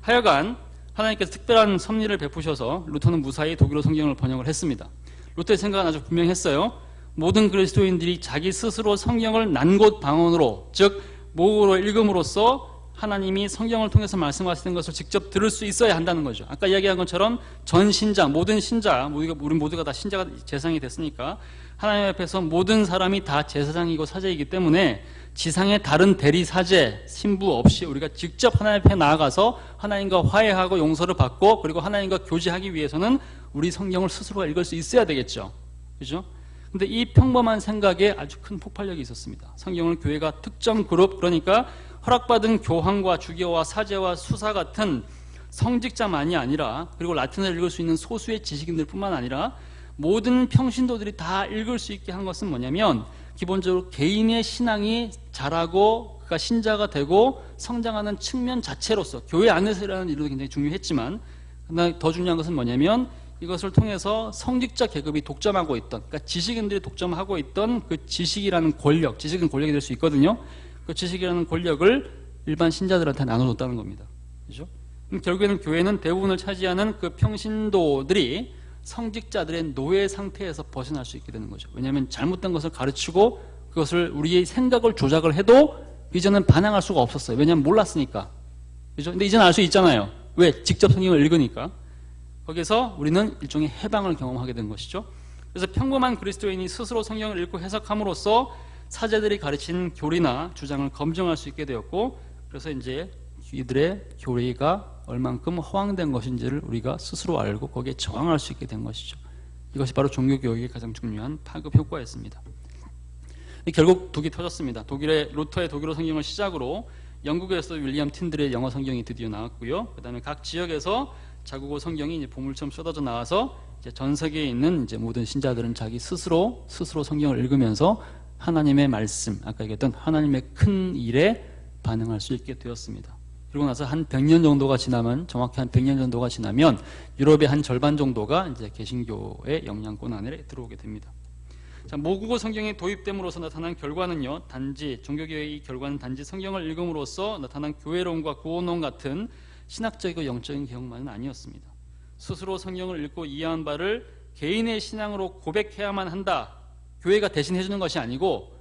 하여간 하나님께서 특별한 섭리를 베푸셔서 루터는 무사히 독일어 성경을 번역을 했습니다. 루터의 생각은 아주 분명했어요. 모든 그리스도인들이 자기 스스로 성경을 난곳 방언으로, 즉 모국어로 읽음으로써 하나님이 성경을 통해서 말씀하시는 것을 직접 들을 수 있어야 한다는 거죠. 아까 이야기한 것처럼 전 신자, 모든 신자, 우리 모두가 다 신자가 제사장이 됐으니까 하나님 앞에서 모든 사람이 다 제사장이고 사제이기 때문에 지상의 다른 대리 사제, 신부 없이 우리가 직접 하나님 앞에 나아가서 하나님과 화해하고 용서를 받고 그리고 하나님과 교제하기 위해서는 우리 성경을 스스로가 읽을 수 있어야 되겠죠. 그죠? 근데 이 평범한 생각에 아주 큰 폭발력이 있었습니다. 성경을 교회가 특정 그룹, 그러니까 허락받은 교황과 주교와 사제와 수사 같은 성직자만이 아니라 그리고 라틴어를 읽을 수 있는 소수의 지식인들 뿐만 아니라 모든 평신도들이 다 읽을 수 있게 한 것은 뭐냐면 기본적으로 개인의 신앙이 자라고 그가 신자가 되고 성장하는 측면 자체로서 교회 안에서라는 일도 굉장히 중요했지만 그러나 더 중요한 것은 뭐냐면 이것을 통해서 성직자 계급이 독점하고 있던, 그러니까 지식인들이 독점하고 있던 그 지식이라는 권력, 지식은 권력이 될 수 있거든요. 그 지식이라는 권력을 일반 신자들한테 나눠줬다는 겁니다. 그죠? 결국에는 교회는 대부분을 차지하는 그 평신도들이 성직자들의 노예 상태에서 벗어날 수 있게 되는 거죠. 왜냐하면 잘못된 것을 가르치고 그것을 우리의 생각을 조작을 해도 이제는 반항할 수가 없었어요. 왜냐하면 몰랐으니까. 그죠? 근데 이제는 알 수 있잖아요. 왜? 직접 성경을 읽으니까. 거기서 우리는 일종의 해방을 경험하게 된 것이죠. 그래서 평범한 그리스도인이 스스로 성경을 읽고 해석함으로써 사제들이 가르친 교리나 주장을 검증할 수 있게 되었고, 그래서 이제 이들의 교리가 얼만큼 허황된 것인지를 우리가 스스로 알고 거기에 저항할 수 있게 된 것이죠. 이것이 바로 종교교육의 가장 중요한 파급 효과였습니다. 결국 독이 터졌습니다. 루터의 독일어 성경을 시작으로 영국에서 윌리엄 틴들의 영어 성경이 드디어 나왔고요. 그 다음에 각 지역에서 자국어 성경이 이제 보물처럼 쏟아져 나와서 이제 전 세계에 있는 이제 모든 신자들은 자기 스스로 성경을 읽으면서 하나님의 말씀, 아까 얘기했던 하나님의 큰 일에 반응할 수 있게 되었습니다. 그리고 나서 한 100년 정도가 지나면, 정확히 한 100년 정도가 지나면 유럽의 한 절반 정도가 이제 개신교의 영향권 안에 들어오게 됩니다. 자, 모국어 성경이 도입됨으로써 나타난 결과는요, 종교교회의 이 결과는 단지 성경을 읽음으로써 나타난 교회론과 구원론 같은 신학적이고 영적인 개혁만은 아니었습니다. 스스로 성경을 읽고 이해한 바를 개인의 신앙으로 고백해야만 한다. 교회가 대신 해주는 것이 아니고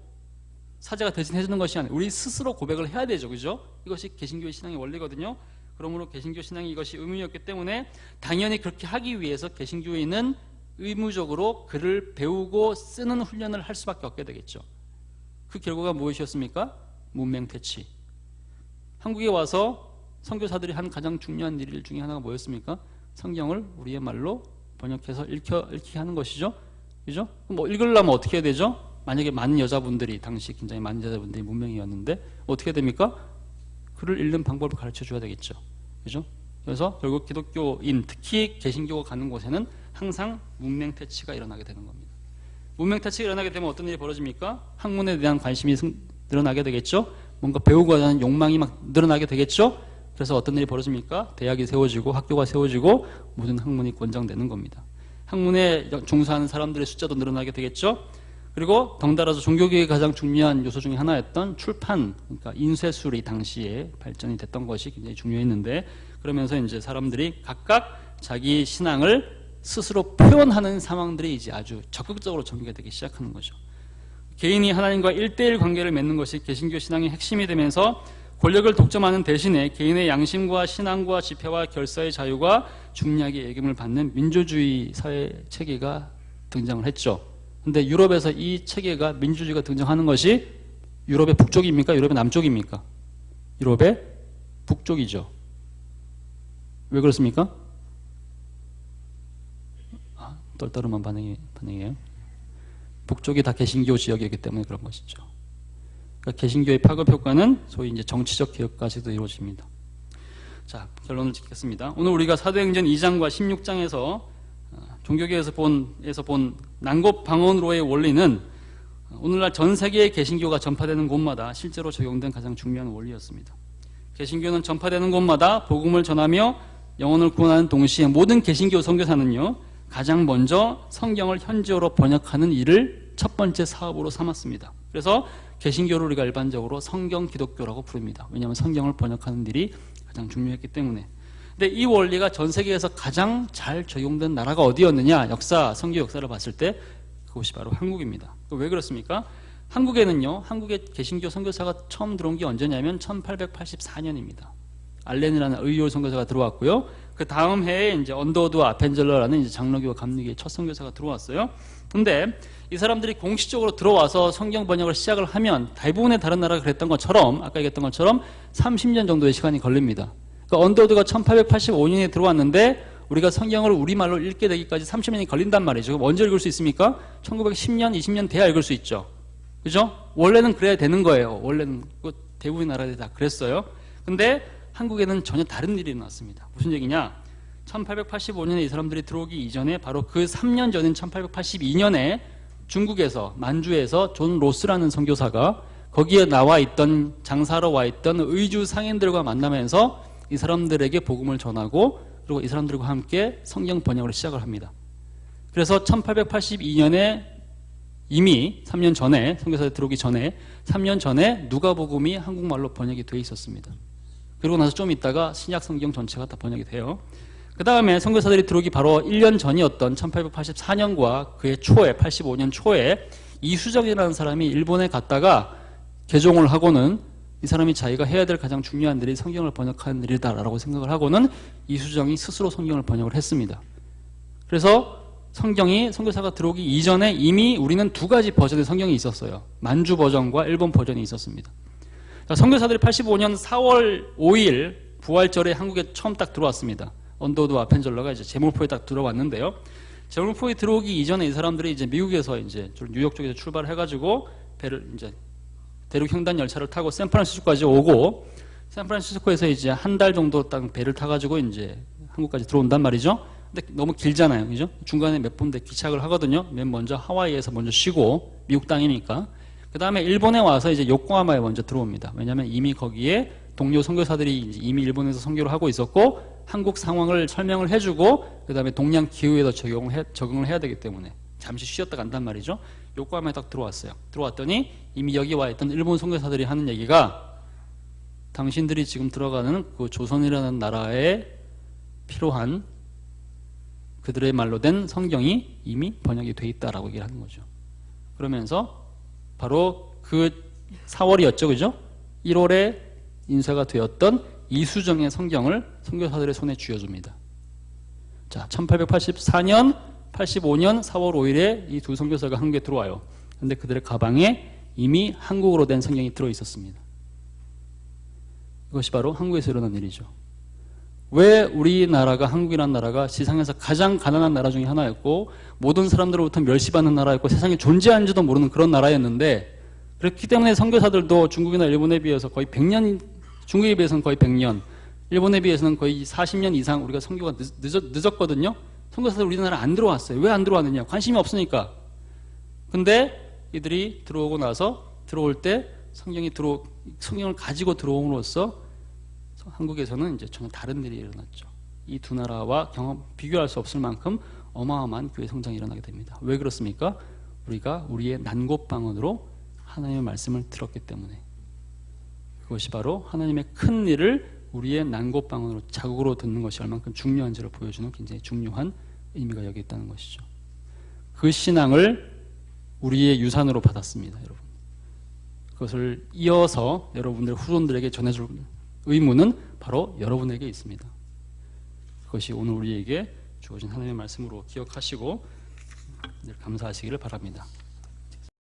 사제가 대신 해주는 것이 아니고 우리 스스로 고백을 해야 되죠. 그죠? 이것이 개신교의 신앙의 원리거든요. 그러므로 개신교 신앙이 이것이 의무였기 때문에 당연히 그렇게 하기 위해서 개신교인은 의무적으로 글을 배우고 쓰는 훈련을 할 수밖에 없게 되겠죠. 그 결과가 무엇이었습니까? 문맹퇴치. 한국에 와서 선교사들이 한 가장 중요한 일 중에 하나가 뭐였습니까? 성경을 우리의 말로 번역해서 읽게 하는 것이죠. 그죠? 뭐 읽으려면 어떻게 해야 되죠? 만약에 많은 여자분들이, 당시 굉장히 많은 여자분들이 문맹이었는데 어떻게 됩니까? 글을 읽는 방법을 가르쳐 줘야 되겠죠. 그죠? 그래서 결국 기독교인, 특히 개신교가 가는 곳에는 항상 문맹퇴치가 일어나게 되는 겁니다. 문맹퇴치가 일어나게 되면 어떤 일이 벌어집니까? 학문에 대한 관심이 늘어나게 되겠죠. 뭔가 배우고자 하는 욕망이 막 늘어나게 되겠죠. 그래서 어떤 일이 벌어집니까? 대학이 세워지고 학교가 세워지고 모든 학문이 권장되는 겁니다. 학문에 종사하는 사람들의 숫자도 늘어나게 되겠죠. 그리고 덩달아서 종교개혁의 가장 중요한 요소 중에 하나였던 출판, 그러니까 인쇄술이 당시에 발전이 됐던 것이 굉장히 중요했는데, 그러면서 이제 사람들이 각각 자기 신앙을 스스로 표현하는 상황들이 이제 아주 적극적으로 전개되기 시작하는 거죠. 개인이 하나님과 1대1 관계를 맺는 것이 개신교 신앙의 핵심이 되면서 권력을 독점하는 대신에 개인의 양심과 신앙과 집회와 결사의 자유가 중요하게 예금을 받는 민주주의 사회 체계가 등장을 했죠. 근데 유럽에서 이 체계가, 민주주의가 등장하는 것이 유럽의 북쪽입니까? 유럽의 남쪽입니까? 유럽의 북쪽이죠. 왜 그렇습니까? 떨떠름한 반응이에요. 북쪽이 다 개신교 지역이기 때문에 그런 것이죠. 그러니까 개신교의 파급 효과는 소위 이제 정치적 개혁까지도 이루어집니다. 자, 결론을 짓겠습니다. 오늘 우리가 사도행전 2장과 16장에서 종교계에서 본 난곱 방언으로의 원리는 오늘날 전 세계의 개신교가 전파되는 곳마다 실제로 적용된 가장 중요한 원리였습니다. 개신교는 전파되는 곳마다 복음을 전하며 영혼을 구원하는 동시에 모든 개신교 선교사는요, 가장 먼저 성경을 현지어로 번역하는 일을 첫 번째 사업으로 삼았습니다. 그래서 개신교를 우리가 일반적으로 성경 기독교라고 부릅니다. 왜냐하면 성경을 번역하는 일이 가장 중요했기 때문에. 근데 이 원리가 전 세계에서 가장 잘 적용된 나라가 어디였느냐? 성교 역사를 봤을 때 그것이 바로 한국입니다. 왜 그렇습니까? 한국에는요, 한국의 개신교 선교사가 처음 들어온 게 언제냐면 1884년입니다. 알렌이라는 의료 선교사가 들어왔고요. 그 다음 해에 이제 언더우드와 아펜젤러라는 이제 장로교 감리교의 첫 선교사가 들어왔어요. 근데 이 사람들이 공식적으로 들어와서 성경 번역을 시작을 하면 대부분의 다른 나라가 그랬던 것처럼, 아까 얘기했던 것처럼 30년 정도의 시간이 걸립니다. 그러니까 언더우드가 1885년에 들어왔는데 우리가 성경을 우리말로 읽게 되기까지 30년이 걸린단 말이죠. 그럼 언제 읽을 수 있습니까? 1910년, 20년 돼야 읽을 수 있죠. 그죠? 원래는 그래야 되는 거예요. 원래는 대부분의 나라들이 다 그랬어요. 근데 한국에는 전혀 다른 일이 일어났습니다. 무슨 얘기냐? 1885년에 이 사람들이 들어오기 이전에 바로 그 3년 전인 1882년에 중국에서, 만주에서 존 로스라는 선교사가 거기에 나와 있던, 장사로 와 있던 의주 상인들과 만나면서 이 사람들에게 복음을 전하고, 그리고 이 사람들과 함께 성경 번역을 시작을 합니다. 그래서 1882년에 이미 3년 전에, 선교사에 들어오기 전에 3년 전에 누가복음이 한국말로 번역이 돼 있었습니다. 그리고 나서 좀 있다가 신약 성경 전체가 다 번역이 돼요. 그 다음에 선교사들이 들어오기 바로 1년 전이었던 1884년과 그해 초에, 85년 초에 이수정이라는 사람이 일본에 갔다가 개종을 하고는 이 사람이 자기가 해야 될 가장 중요한 일이 성경을 번역하는 일이다라고 생각을 하고는 이수정이 스스로 성경을 번역을 했습니다. 그래서 성경이, 선교사가 들어오기 이전에 이미 우리는 두 가지 버전의 성경이 있었어요. 만주 버전과 일본 버전이 있었습니다. 선교사들이 85년 4월 5일 부활절에 한국에 처음 딱 들어왔습니다. 언더우드와 아펜젤러가 이제 제물포에 딱 들어왔는데요. 제물포에 들어오기 이전에 이 사람들이 이제 미국에서 이제 뉴욕 쪽에서 출발해가지고 대륙 횡단 열차를 타고 샌프란시스코까지 오고, 샌프란시스코에서 이제 한 달 정도 딱 배를 타가지고 이제 한국까지 들어온단 말이죠. 근데 너무 길잖아요, 그죠? 중간에 몇 군데 기착을 하거든요. 맨 먼저 하와이에서 먼저 쉬고, 미국 땅이니까. 그 다음에 일본에 와서 이제 요코하마에 먼저 들어옵니다. 왜냐하면 이미 거기에 동료 선교사들이 이미 일본에서 선교를 하고 있었고, 한국 상황을 설명을 해주고, 그 다음에 동양 기후에도 적응을 해야 되기 때문에 잠시 쉬었다 간단 말이죠. 요코하마에 딱 들어왔어요. 들어왔더니 이미 여기 와 있던 일본 선교사들이 하는 얘기가, 당신들이 지금 들어가는 그 조선이라는 나라에 필요한 그들의 말로 된 성경이 이미 번역이 돼 있다라고 얘기를 하는 거죠. 그러면서 바로 그 4월이었죠, 그죠? 1월에 인쇄가 되었던 이수정의 성경을 선교사들의 손에 쥐어줍니다. 자, 1884년, 85년 4월 5일에 이 두 선교사가 한국에 들어와요. 그런데 그들의 가방에 이미 한국어로 된 성경이 들어있었습니다. 이것이 바로 한국에서 일어난 일이죠. 왜 우리나라가, 한국이라는 나라가 지상에서 가장 가난한 나라 중에 하나였고 모든 사람들로부터 멸시받는 나라였고 세상에 존재하는지도 모르는 그런 나라였는데, 그렇기 때문에 선교사들도 중국이나 일본에 비해서 거의 100년, 중국에 비해서는 거의 100년, 일본에 비해서는 거의 40년 이상 우리가 선교가 늦었거든요. 선교사들 우리나라 안 들어왔어요. 왜 안 들어왔느냐? 관심이 없으니까. 근데 이들이 들어오고 나서 들어올 때 성경을 가지고 들어옴으로써 한국에서는 이제 전혀 다른 일이 일어났죠. 이 두 나라와 비교할 수 없을 만큼 어마어마한 교회 성장이 일어나게 됩니다. 왜 그렇습니까? 우리가 우리의 난곳방언으로 하나님의 말씀을 들었기 때문에. 그것이 바로 하나님의 큰 일을 우리의 난곳방언으로 자국으로 듣는 것이 얼만큼 중요한지를 보여주는 굉장히 중요한 의미가 여기 있다는 것이죠. 그 신앙을 우리의 유산으로 받았습니다, 여러분. 그것을 이어서 여러분들 후손들에게 전해줄 의무는 바로 여러분에게 있습니다. 그것이 오늘 우리에게 주어진 하나님의 말씀으로 기억하시고 늘 감사하시기를 바랍니다.